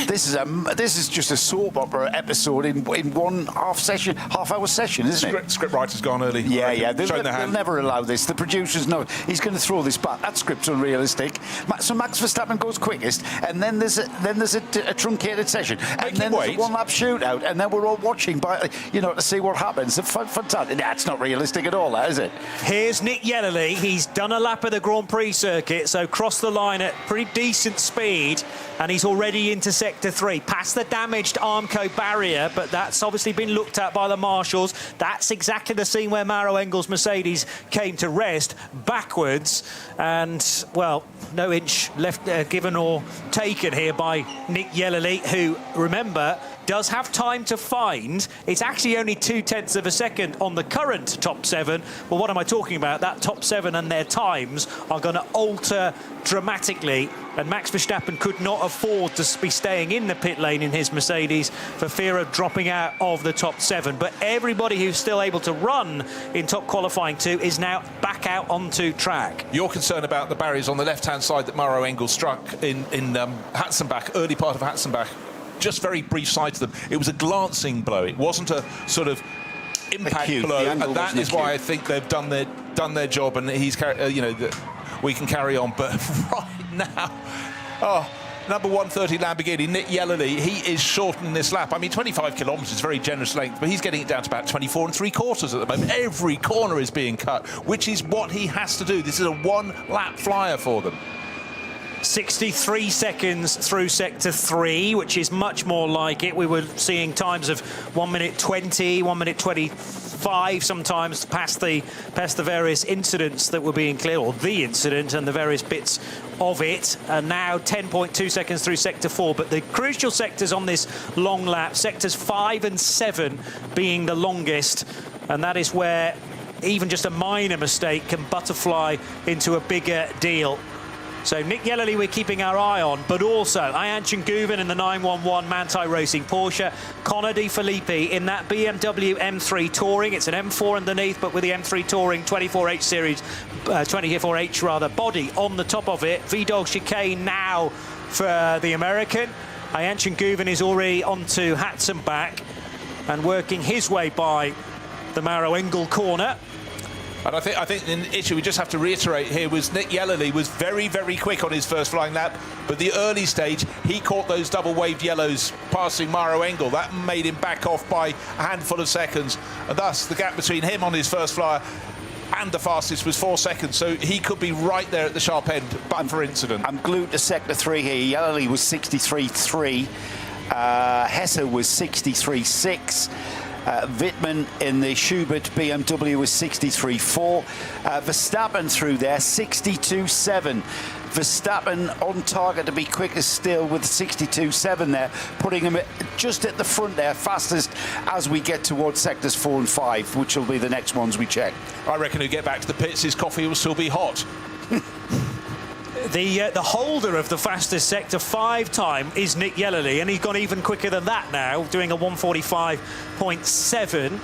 This is just a soap opera episode in one half-hour session, isn't it? Script writer's gone early. Yeah. They'll never allow this. The producers know he's going to throw this back. That script's unrealistic. So Max Verstappen goes quickest, and then there's a truncated session, and then there's a one-lap shootout, and then we're all watching, to see what happens. Fantastic. It's not realistic at all, is it? Here's Nick Yellerly. He's done a lap of the Grand Prix circuit, so crossed the line at pretty decent speed, and he's already into Sector 3, past the damaged Armco barrier, but that's obviously been looked at by the marshals. That's exactly the scene where Maro Engels' Mercedes came to rest, backwards, and, well, no inch left given or taken here by Nick Yellerly, who, remember, does have time to find. It's actually only 0.2 of a second on the current top 7. Well, what am I talking about? That top 7 and their times are going to alter dramatically, and Max Verstappen could not afford to be staying in the pit lane in his Mercedes for fear of dropping out of the top 7. But everybody who's still able to run in top qualifying 2 is now back out onto track. You're concerned about the barriers on the left-hand side that Maro Engels struck in Hatzenbach, early part of Hatzenbach. Just very brief side to them. It was a glancing blow. It wasn't a sort of impact blow, and that is why I think they've done their job, and he's we can carry on. But right now, number 130 Lamborghini, Nick Yellerly, he is shortening this lap. I mean, 25 kilometres, very generous length, but he's getting it down to about 24 3/4 at the moment. Every corner is being cut, which is what he has to do. This is a one-lap flyer for them. 63 seconds through sector 3, which is much more like it. We were seeing times of 1 minute 20, 1 minute 25 sometimes past the various incidents that were being cleared, or the incident and the various bits of it. And now 10.2 seconds through sector 4. But the crucial sectors on this long lap, sectors 5 and 7 being the longest, and that is where even just a minor mistake can butterfly into a bigger deal. So Nick Yellerly we're keeping our eye on, but also Ayhan Chenguven in the 911 Manthey Racing Porsche, Connor De Filippi in that BMW M3 Touring. It's an M4 underneath, but with the M3 Touring 24H series, 24H rather, body on the top of it. V-Dog chicane now for the American. Ayhan Chenguven is already onto Hatzenbach and working his way by the Maro Engel corner. And I think the issue we just have to reiterate here was Nick Yellerly was very, very quick on his first flying lap, but the early stage, he caught those double waved yellows passing Maro Engel. That made him back off by a handful of seconds, and thus the gap between him on his first flyer and the fastest was 4 seconds, so he could be right there at the sharp end, but for incident. I'm glued to sector 3 here. Yellerly was 63.3, Hesse was 63.6. Wittmann in the Schubert BMW was 63.4. Verstappen through there, 62.7. Verstappen on target to be quickest still with 62.7 there, putting him just at the front there, fastest as we get towards sectors 4 and 5, which will be the next ones we check. I reckon he'll get back to the pits, his coffee will still be hot. The holder of the fastest sector 5 time is Nick Yellerly, and he's gone even quicker than that now, doing a 1:45.7.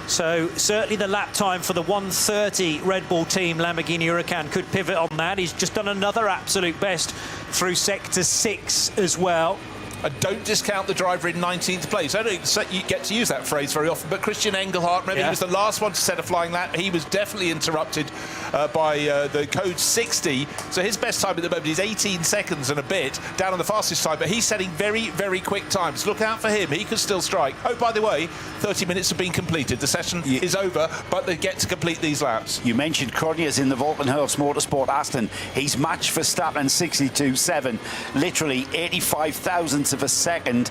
So certainly the lap time for the 1:30 Red Bull team Lamborghini Huracan could pivot on that. He's just done another absolute best through sector 6 as well. And don't discount the driver in 19th place. I don't get to use that phrase very often, but Christian Engelhardt, remember, he was the last one to set a flying lap. He was definitely interrupted by the code 60. So his best time at the moment is 18 seconds and a bit, down on the fastest side, but he's setting very, very quick times. Look out for him. He could still strike. Oh, by the way, 30 minutes have been completed. The session is over, but they get to complete these laps. You mentioned Cronjes in the Volkenhurst Motorsport Aston. He's matched Verstappen 62.7, literally 85 thousandths of a second,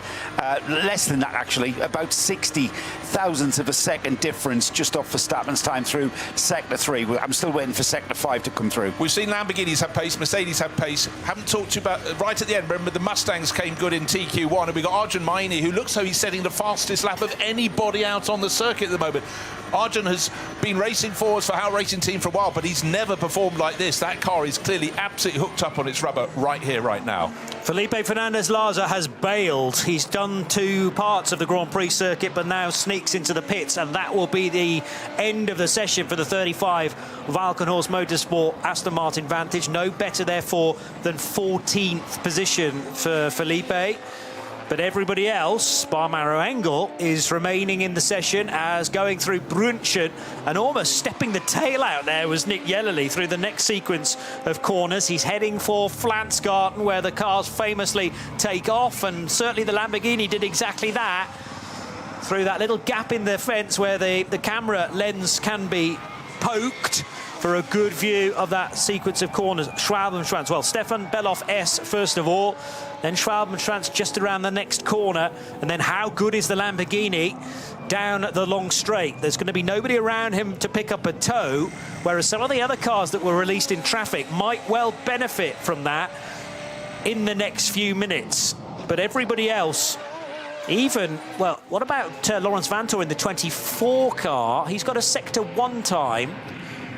less than that actually, about 60 thousandths of a second difference just off Verstappen's time through sector 3. I'm still waiting for sector 5 to come through. We've seen Lamborghinis have pace, Mercedes have pace. Haven't talked to you about right at the end. Remember, the Mustangs came good in TQ1, and we got Arjun Maini, who looks like he's setting the fastest lap of anybody out on the circuit at the moment. Arjun has been racing for us for our racing team for a while, but he's never performed like this. That car is clearly absolutely hooked up on its rubber right here, right now. Felipe Fernandez-Laza has bailed. He's done 2 parts of the Grand Prix circuit, but now sneaks into the pits, and that will be the end of the session for the 35 Valkenhorst Motorsport Aston Martin Vantage. No better, therefore, than 14th position for Felipe. But everybody else, bar Maro Engel, is remaining in the session as going through Brunchen, and almost stepping the tail out there was Nick Yellerly through the next sequence of corners. He's heading for Flansgarten, where the cars famously take off, and certainly the Lamborghini did exactly that through that little gap in the fence where the camera lens can be poked for a good view of that sequence of corners. Schwalbenschwanz, well, Stefan Beloff S first of all, then Schwalbenschwanz just around the next corner, and then how good is the Lamborghini down the long straight? There's going to be nobody around him to pick up a tow, whereas some of the other cars that were released in traffic might well benefit from that in the next few minutes. But everybody else, even, well, what about Lawrence Vantor in the 24 car? He's got a sector 1 time.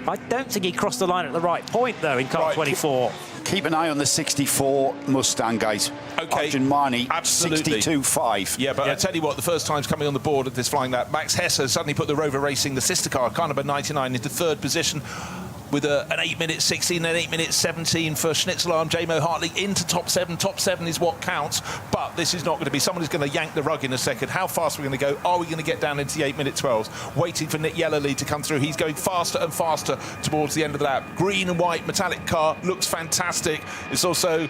I don't think he crossed the line at the right point, though, in car 24. Keep an eye on the 64 Mustang, guys. Okay. Arjun Maini, Absolutely. 62.5. Yeah, but I tell you what, the first time's coming on the board of this flying lap. Max Hesse suddenly put the Rover Racing, the sister car number 99, into 3rd position, with an 8-minute 16 and 8-minute 17 for Schnitzelar and J-Mo Hartley into top 7. Top 7 is what counts, but this is not going to be. Someone is going to yank the rug in a second. How fast are we going to go? Are we going to get down into the 8-minute 12s? Waiting for Nick Yellerly to come through. He's going faster and faster towards the end of the lap. Green and white metallic car looks fantastic. It's also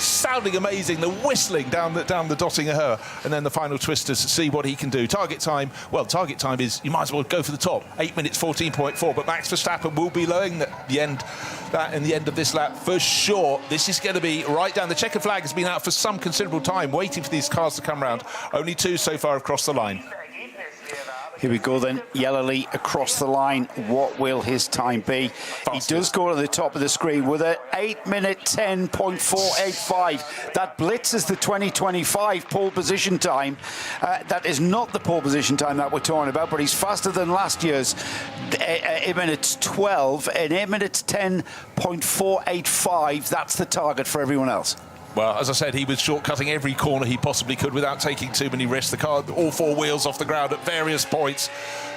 sounding amazing. The whistling down the Dottinger Her, and then the final twisters. See what he can do. Target time. Well, target time is you might as well go for the top. 8 minutes 14.4. But Max Verstappen will be lowering the end of this lap for sure. This is going to be right down. The checkered flag has been out for some considerable time, waiting for these cars to come round. Only 2 so far across the line. Here we go then, Yellerly across the line. What will his time be? Fastest. He does go to the top of the screen with an 8-minute 10.485. That blitzes the 2025 pole position time. That is not the pole position time that we're talking about, but he's faster than last year's 8 minutes 12 and 8 minutes 10.485. That's the target for everyone else. Well, as I said, he was shortcutting every corner he possibly could without taking too many risks. The car, all 4 wheels off the ground at various points.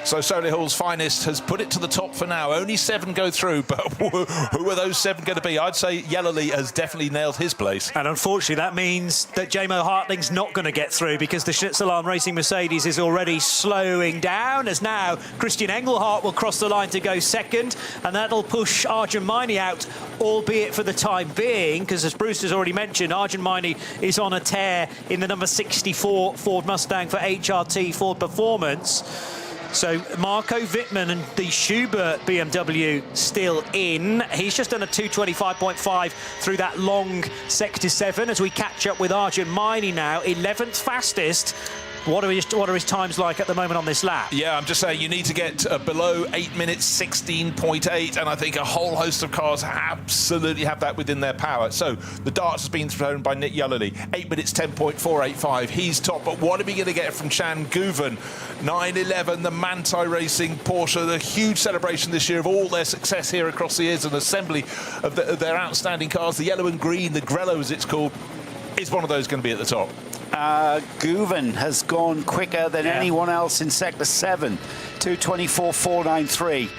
So Solihull's finest has put it to the top for now. Only 7 go through, but who are those 7 going to be? I'd say Yellerly has definitely nailed his place. And unfortunately, that means that J-Mo Hartling's not going to get through, because the Schnitzelarm Racing Mercedes is already slowing down, as now Christian Engelhardt will cross the line to go second, and that'll push Arjun Maini out, albeit for the time being, because as Bruce has already mentioned, Arjun Maini is on a tear in the number 64 Ford Mustang for HRT Ford Performance. So Marco Wittmann and the Schubert BMW still in. He's just done a 2:25.5 through that long sector 7 as we catch up with Arjun Maini now, 11th fastest. What are his times like at the moment on this lap? Yeah, I'm just saying you need to get below 8 minutes 16.8, and I think a whole host of cars absolutely have that within their power. So the darts has been thrown by Nick Yellerly, 8 minutes 10.485. He's top, but what are we going to get from Chan Guven? 911, the Manthey Racing Porsche, the huge celebration this year of all their success here across the years, an assembly of their outstanding cars. The yellow and green, the Grello as it's called, is one of those going to be at the top? Guven has gone quicker than anyone else in Sector 7, 2:24.493.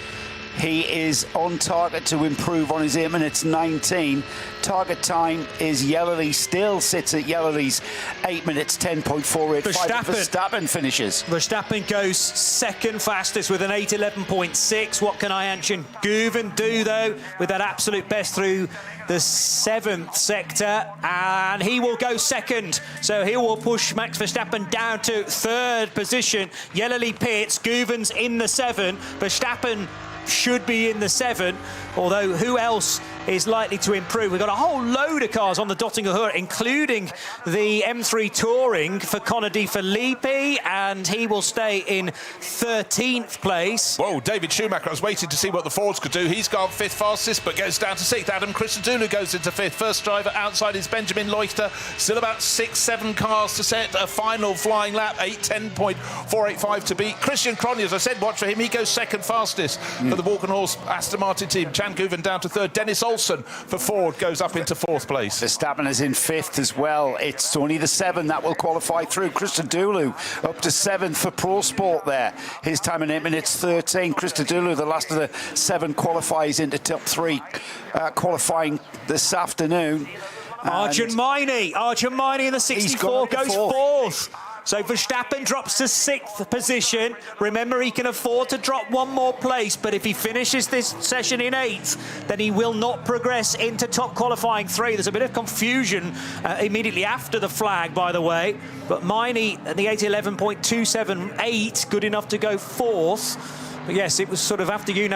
He is on target to improve on his 8 minutes 19. Target time is Yellerly, still sits at Yellerly's 8 minutes 10.485. Verstappen finishes. Verstappen goes second fastest with an 8:11.6. What can Arjun Guven do, though, with that absolute best through the 7th sector? And he will go second. So he will push Max Verstappen down to 3rd position. Yellerly pits, Guven's in the 7. Verstappen should be in the 7, although who else is likely to improve? We've got a whole load of cars on the Dottinger Her, including the M3 Touring for Connor De Filippi, and he will stay in 13th place. Whoa, David Schumacher, I was waiting to see what the Fords could do. He's gone 5th fastest, but goes down to 6th. Adam Christodoulou goes into 5th. First driver outside is Benjamin Leuchter. Still about 6-7 cars to set a final flying lap. 8:10.485 to beat. Christian Cronje, as I said, watch for him. He goes 2nd fastest for the Walkenhorst Aston Martin team. Chan Guven down to 3rd. Dennis Olsen for Ford goes up into 4th place. Verstappen is in 5th as well. It's only the 7 that will qualify through. Christodoulou up to 7th for Pro Sport there. His time in 8 minutes 13. Christodoulou, the last of the 7, qualifies into top 3, qualifying this afternoon. Arjun Maini in the 64 goes 4th. So Verstappen drops to 6th position. Remember, he can afford to drop one more place, but if he finishes this session in 8th, then he will not progress into top qualifying 3. There's a bit of confusion immediately after the flag, by the way. But Maini at the 8:11.278, good enough to go 4th. But yes, it was sort of after you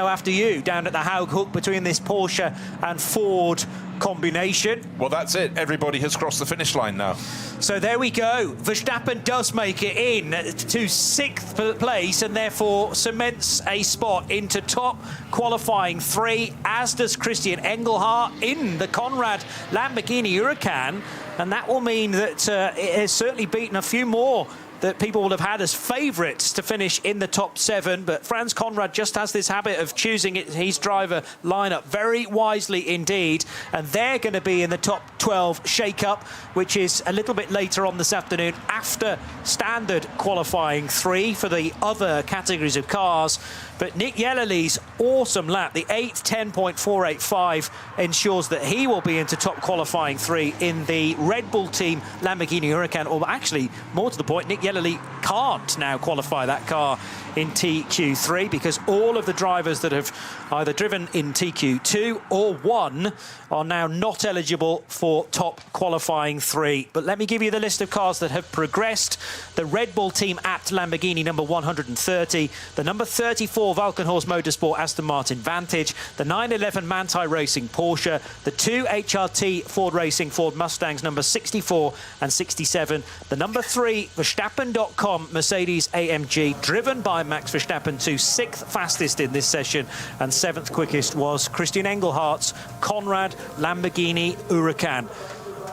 down at the Haug Hook between this Porsche and Ford combination. Well, that's it. Everybody has crossed the finish line now. So there we go. Verstappen does make it in to 6th place and therefore cements a spot into top qualifying 3, as does Christian Engelhardt in the Conrad Lamborghini Huracan. And that will mean that it has certainly beaten a few more that people will have had as favourites to finish in the top 7, but Franz Conrad just has this habit of choosing his driver lineup very wisely indeed, and they're going to be in the top 12 shake-up, which is a little bit later on this afternoon after standard qualifying 3 for the other categories of cars. But Nick Yellerly's awesome lap, the 8:10.485, ensures that he will be into top qualifying 3 in the Red Bull team Lamborghini Huracan, or actually, more to the point, Nick Yellerly can't now qualify that car in TQ3 because all of the drivers that have either driven in TQ2 or 1 are now not eligible for top qualifying 3. But let me give you the list of cars that have progressed. The Red Bull team at Lamborghini, number 130. The number 34 Valkenhorst Motorsport Aston Martin Vantage. The 911 Manthey Racing Porsche. The 2 HRT Ford Racing Ford Mustangs, number 64 and 67. The number 3 Verstappen.com Mercedes AMG, driven by Max Verstappen, to 6th fastest in this session, and 7th quickest was Christian Engelhardt's Conrad Lamborghini Huracan.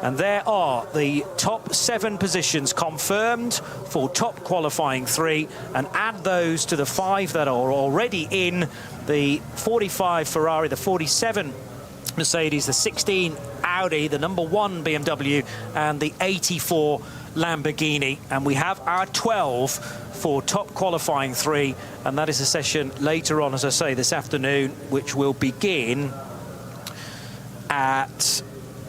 And there are the top 7 positions confirmed for top qualifying 3, and add those to the 5 that are already in: the 45 Ferrari, the 47 Mercedes, the 16 Audi, the number 1 BMW, and the 84 Lamborghini. And we have our 12 for top qualifying 3, and that is a session later on, as I say, this afternoon, which will begin at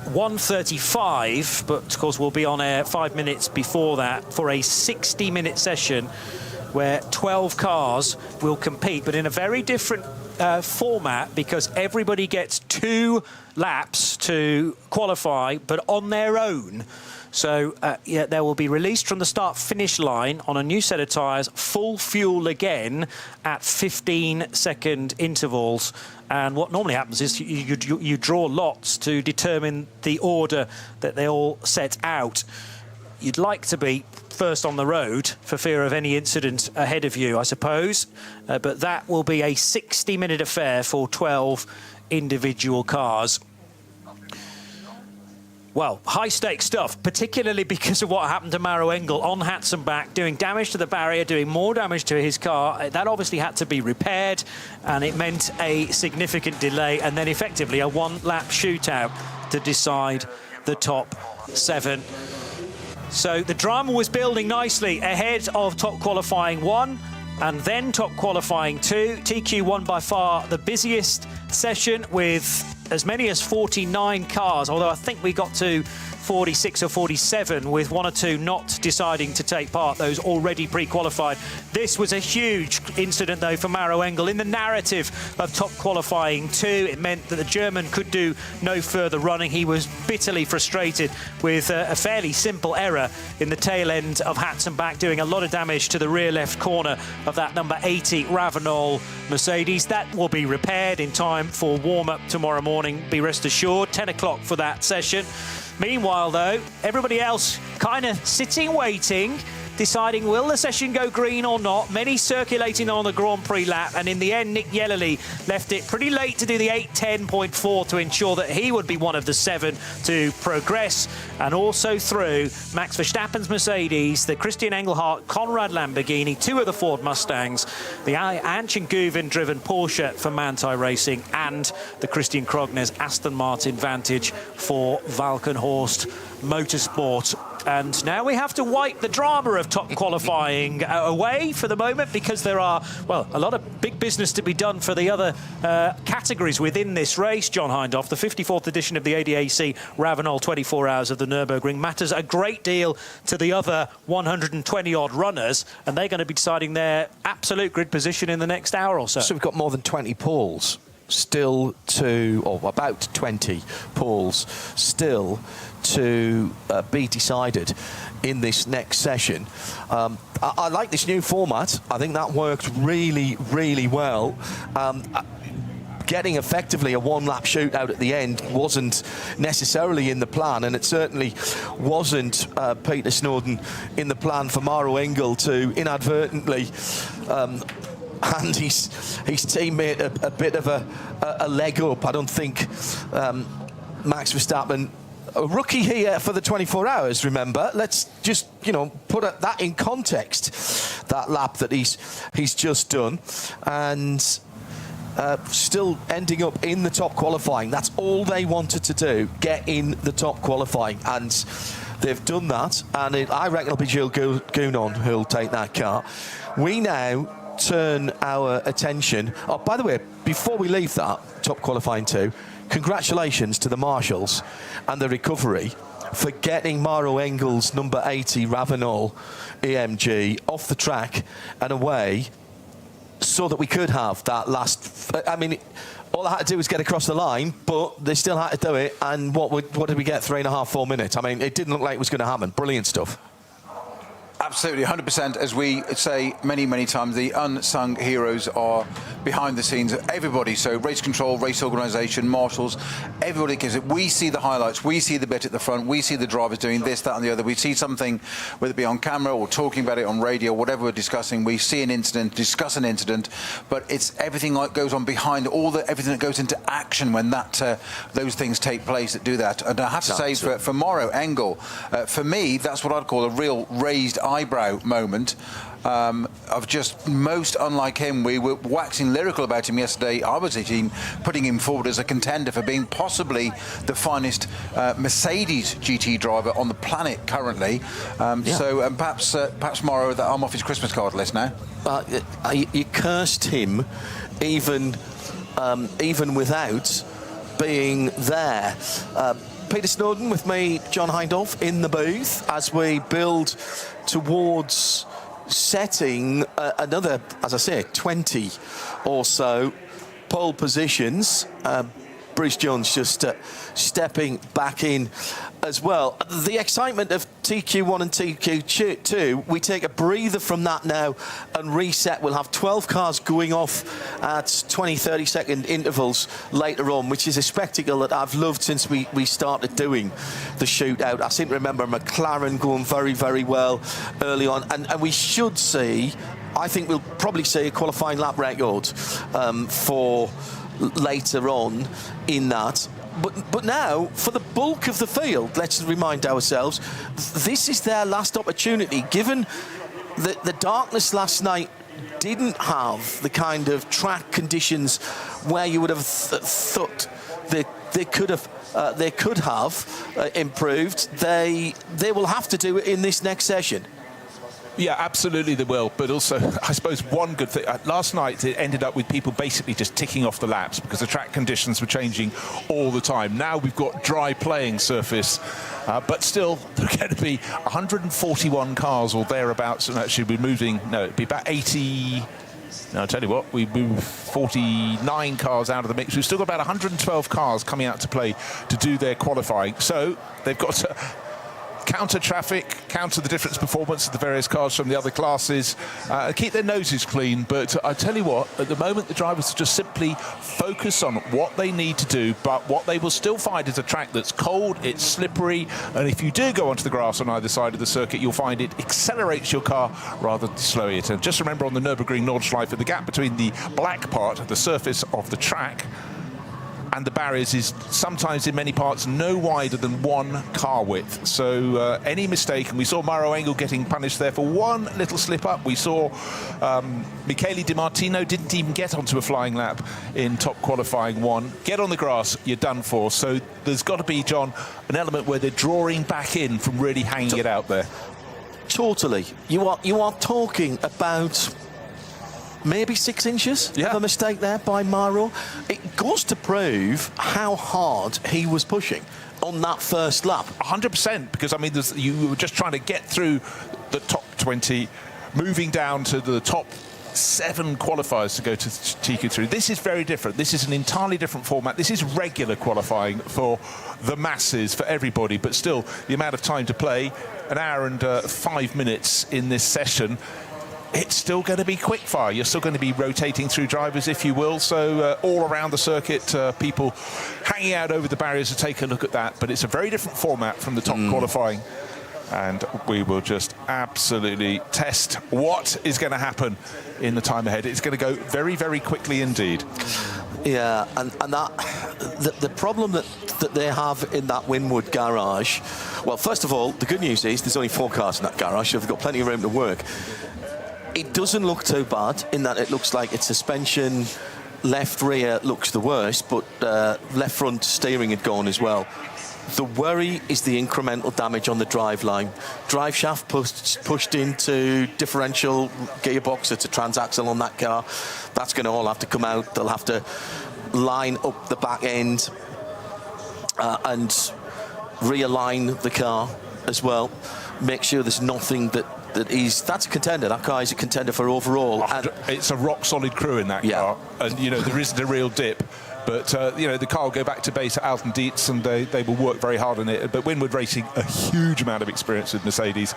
1:35, but of course we'll be on air 5 minutes before that for a 60-minute session where 12 cars will compete, but in a very different format, because everybody gets 2 laps to qualify, but on their own. So yeah, they will be released from the start-finish line on a new set of tyres, full fuel again at 15-second intervals. And what normally happens is you draw lots to determine the order that they all set out. You'd like to be first on the road for fear of any incident ahead of you, I suppose. But that will be a 60-minute affair for 12 individual cars. Well, high-stakes stuff, particularly because of what happened to Maro Engel on Hatzenbach, doing damage to the barrier, doing more damage to his car. That obviously had to be repaired, and it meant a significant delay, and then effectively a 1-lap shootout to decide the top 7. So the drama was building nicely ahead of top qualifying 1 and then top qualifying 2. TQ1 by far the busiest session with as many as 49 cars, although I think we got to 46 or 47 with 1 or 2 not deciding to take part, those already pre-qualified. This was a huge incident, though, for Maro Engel. In the narrative of top qualifying 2, it meant that the German could do no further running. He was bitterly frustrated with a fairly simple error in the tail end of Hatzenbach, doing a lot of damage to the rear left corner of that number 80 Ravenol Mercedes. That will be repaired in time for warm-up tomorrow morning, be rest assured. 10 o'clock for that session. Meanwhile, though, everybody else kind of sitting, waiting, deciding will the session go green or not. Many circulating on the Grand Prix lap, and in the end, Nick Yellerly left it pretty late to do the 8:10.4 to ensure that he would be one of the 7 to progress, and also through Max Verstappen's Mercedes, the Christian Engelhardt Conrad Lamborghini, 2 of the Ford Mustangs, the Anchen Guven-driven Porsche for Manthey Racing, and the Christian Krogner's Aston Martin Vantage for Valkenhorst Motorsport. And now we have to wipe the drama of top qualifying away for the moment, because there are, well, a lot of big business to be done for the other categories within this race. John Hindhaugh, the 54th edition of the ADAC Ravenol 24 Hours of the Nürburgring matters a great deal to the other 120-odd runners, and they're going to be deciding their absolute grid position in the next hour or so. So we've got more than 20 poles still to, or about 20 poles still to be decided in this next session. I like this new format. I think that worked really, really well. Getting effectively a 1-lap shootout at the end wasn't necessarily in the plan, and it certainly wasn't, Peter Snowden, in the plan for Maro Engel to inadvertently hand his teammate a bit of a leg up. I don't think Max Verstappen, a rookie here for the 24 hours, remember. Let's just, you know, put that in context, that lap that he's just done, and still ending up in the top qualifying. That's all they wanted to do, get in the top qualifying, and they've done that, and I reckon it'll be Jules Gounon who'll take that car. We now turn our attention, oh, by the way, before we leave that top qualifying 2, congratulations to the marshals and the recovery for getting Mauro Engel's number 80 Ravenol EMG off the track and away so that we could have that last... I mean, all I had to do was get across the line, but they still had to do it. And what did we get? 3.5, 4 minutes. I mean, it didn't look like it was going to happen. Brilliant stuff. Absolutely, 100%. As we say many, many times, the unsung heroes are behind the scenes. Everybody, so race control, race organisation, marshals, everybody gives it. We see the highlights, we see the bit at the front, we see the drivers doing this, that and the other. We see something, whether it be on camera or talking about it on radio, whatever we're discussing. We see an incident, discuss an incident, but it's everything like goes on behind, everything that goes into action when those things take place that do that. And I have to say, for Mauro Engel, for me, that's what I'd call a real raised eyebrow moment of just most unlike him. We were waxing lyrical about him yesterday. I was putting him forward as a contender for being possibly the finest Mercedes GT driver on the planet currently. So perhaps Mauro, I'm off his Christmas card list now. You cursed him even without being there. Peter Snowden with me, John Hindolf, in the booth as we build towards setting another, as I say, 20 or so pole positions. Bruce Jones just stepping back in as well. The excitement of TQ1 and TQ2, we take a breather from that now and reset. We'll have 12 cars going off at 20, 30-second intervals later on, which is a spectacle that I've loved since we started doing the shootout. I seem to remember McLaren going very, very well early on. And we should see, I think we'll probably see a qualifying lap record for later on in that. But now, for the bulk of the field, let's remind ourselves, this is their last opportunity. Given that the darkness last night didn't have the kind of track conditions where you would have thought they could have improved, they will have to do it in this next session. Yeah, absolutely they will. But also, I suppose one good thing, last night it ended up with people basically just ticking off the laps because the track conditions were changing all the time. Now we've got dry playing surface, but still there are going to be 141 cars or thereabouts, and actually we're moving, no, it'd be about 80... Now, I'll tell you what, we moved 49 cars out of the mix. We've still got about 112 cars coming out to play to do their qualifying. So they've got to counter traffic, counter the different performance of the various cars from the other classes, keep their noses clean. But I tell you what, at the moment the drivers just simply focus on what they need to do, but what they will still find is a track that's cold, it's slippery, and if you do go onto the grass on either side of the circuit, you'll find it accelerates your car rather than slow it. And just remember on the Nürburgring Nordschleife, the gap between the black part, the surface of the track, and the barriers is sometimes in many parts no wider than one car width. So any mistake, and we saw Mauro Engel getting punished there for one little slip up. We saw Michele Di Martino didn't even get onto a flying lap in top qualifying one. Get on the grass, you're done for. So there's got to be, John, an element where they're drawing back in from really hanging it out there. Totally. You are talking about maybe 6 inches of a mistake there by Mauro. It goes to prove how hard he was pushing on that first lap. 100%, because, I mean, you were just trying to get through the top 20, moving down to the top 7 qualifiers to go to TQ3. This is very different. This is an entirely different format. This is regular qualifying for the masses, for everybody, but still, the amount of time to play, an hour and 5 minutes in this session, it's still going to be quick fire. You're still going to be rotating through drivers, if you will. So all around the circuit, people hanging out over the barriers to take a look at that. But it's a very different format from the top qualifying. And we will just absolutely test what is going to happen in the time ahead. It's going to go very, very quickly indeed. Yeah, and that the problem that they have in that Winwood garage, well, first of all, the good news is there's only 4 cars in that garage, so they've got plenty of room to work. It doesn't look too bad in that it looks like its suspension, left rear looks the worst, but left front steering had gone as well. The worry is the incremental damage on the driveline. Drive shaft pushed into differential gearbox. It's a transaxle on that car. That's going to all have to come out. They'll have to line up the back end and realign the car as well, make sure there's nothing that's a contender. That car is a contender for overall. And it's a rock-solid crew in that car, and, you know, there isn't a real dip. But, you know, the car will go back to base at Alton Dietz, and they will work very hard on it. But Winward Racing, a huge amount of experience with Mercedes.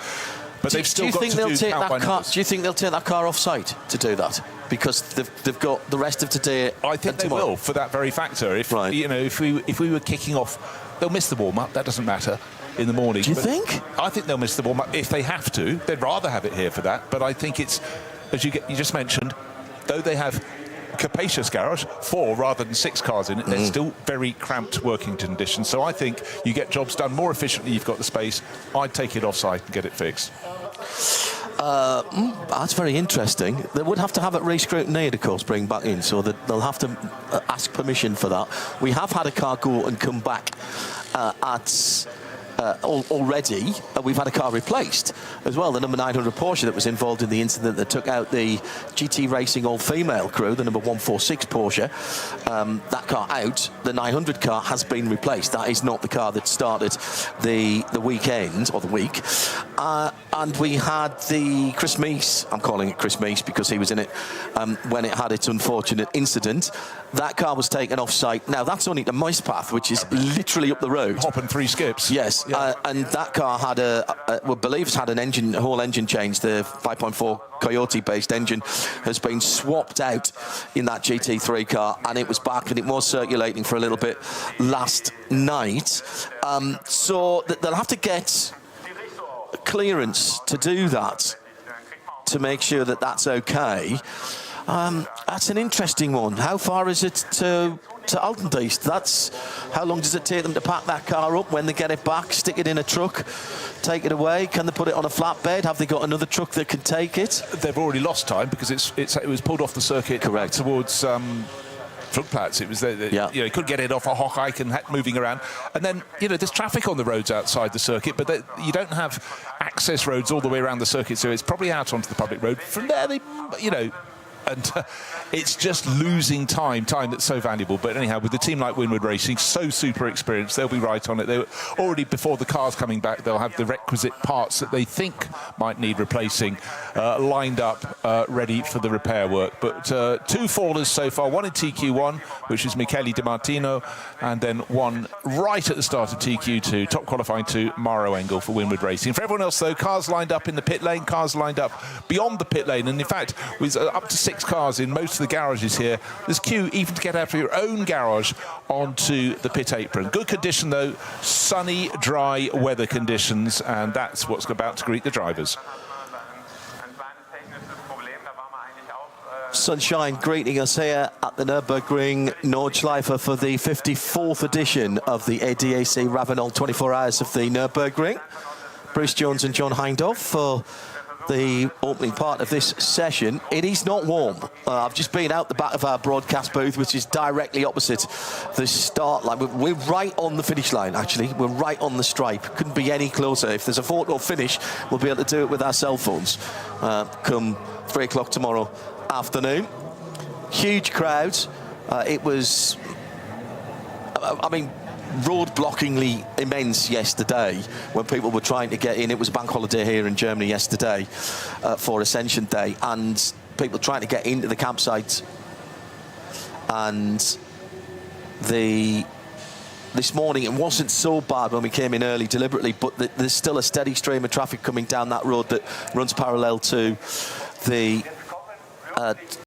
But they've still got to do count by numbers. Do you think they'll take that car off-site to do that? Because they've got the rest of today. I think they will, for that very factor. If you know, if we were kicking off, they'll miss the warm-up. That doesn't matter in the morning. Do you think? I think they'll miss the warm-up if they have to. They'd rather have it here for that. But I think it's, as you just mentioned, though they have capacious garage, 4 rather than 6 cars in it, they're still very cramped working conditions. So I think you get jobs done more efficiently. You've got the space. I'd take it off-site and get it fixed. That's very interesting. They would have to have it re-scrutineered, of course, bring back in, so that they'll have to ask permission for that. We have had a car go and come back already. We've had a car replaced as well, the number 900 Porsche that was involved in the incident that took out the GT Racing all-female crew, the number 146 Porsche. That car out, the 900 car has been replaced. That is not the car that started the weekend, or the week. And we had the Chris Meese, I'm calling it Chris Meese because he was in it when it had its unfortunate incident. That car was taken off-site. Now, that's only the Mice Path, which is literally up the road. Hop and 3 skips. Yes, yeah. And that car had we believe it's had a whole engine change. The 5.4 Coyote-based engine has been swapped out in that GT3 car, and it was back, and it was circulating for a little bit last night. So they'll have to get clearance to do that, to make sure that that's okay. That's an interesting one. How far is it to Alton Dietz? That's how long does it take them to pack that car up when they get it back, stick it in a truck, take it away? Can they put it on a flatbed? Have they got another truck that can take it? They've already lost time because it was pulled off the circuit. Correct. Towards Flugplatz. It was you know, you couldn't get it off a Hochike and moving around. And then, you know, there's traffic on the roads outside the circuit, but you don't have access roads all the way around the circuit, so it's probably out onto the public road. From there, you know, and it's just losing time that's so valuable. But anyhow, with a team like Winward Racing, so super experienced, they'll be right on it. They already, before the car's coming back, they'll have the requisite parts that they think might need replacing lined up, ready for the repair work. But 2 fallers so far, one in TQ1, which is Michele Di Martino, and then one right at the start of TQ2, top qualifying 2, Mauro Engel for Winward Racing. For everyone else, though, cars lined up in the pit lane, cars lined up beyond the pit lane, and in fact, with up to 6 cars in most of the garages here, there's queue even to get out of your own garage onto the pit apron. Good condition, though, sunny, dry weather conditions, and that's what's about to greet the drivers. Sunshine greeting us here at the Nürburgring Nordschleife for the 54th edition of the ADAC Ravenol 24 Hours of the Nürburgring. Bruce Jones and John Hindhaugh for the opening part of this session. It is not warm. I've just been out the back of our broadcast booth, which is directly opposite the start line. We're right on the finish line, actually. We're right on the stripe. Couldn't be any closer. If there's a photo finish, we'll be able to do it with our cell phones come 3 o'clock tomorrow afternoon. Huge crowds. It was, I mean, road-blockingly immense yesterday when people were trying to get in. It was a bank holiday here in Germany yesterday for Ascension Day, and people trying to get into the campsite. And this morning it wasn't so bad when we came in early deliberately, but there's still a steady stream of traffic coming down that road that runs parallel to the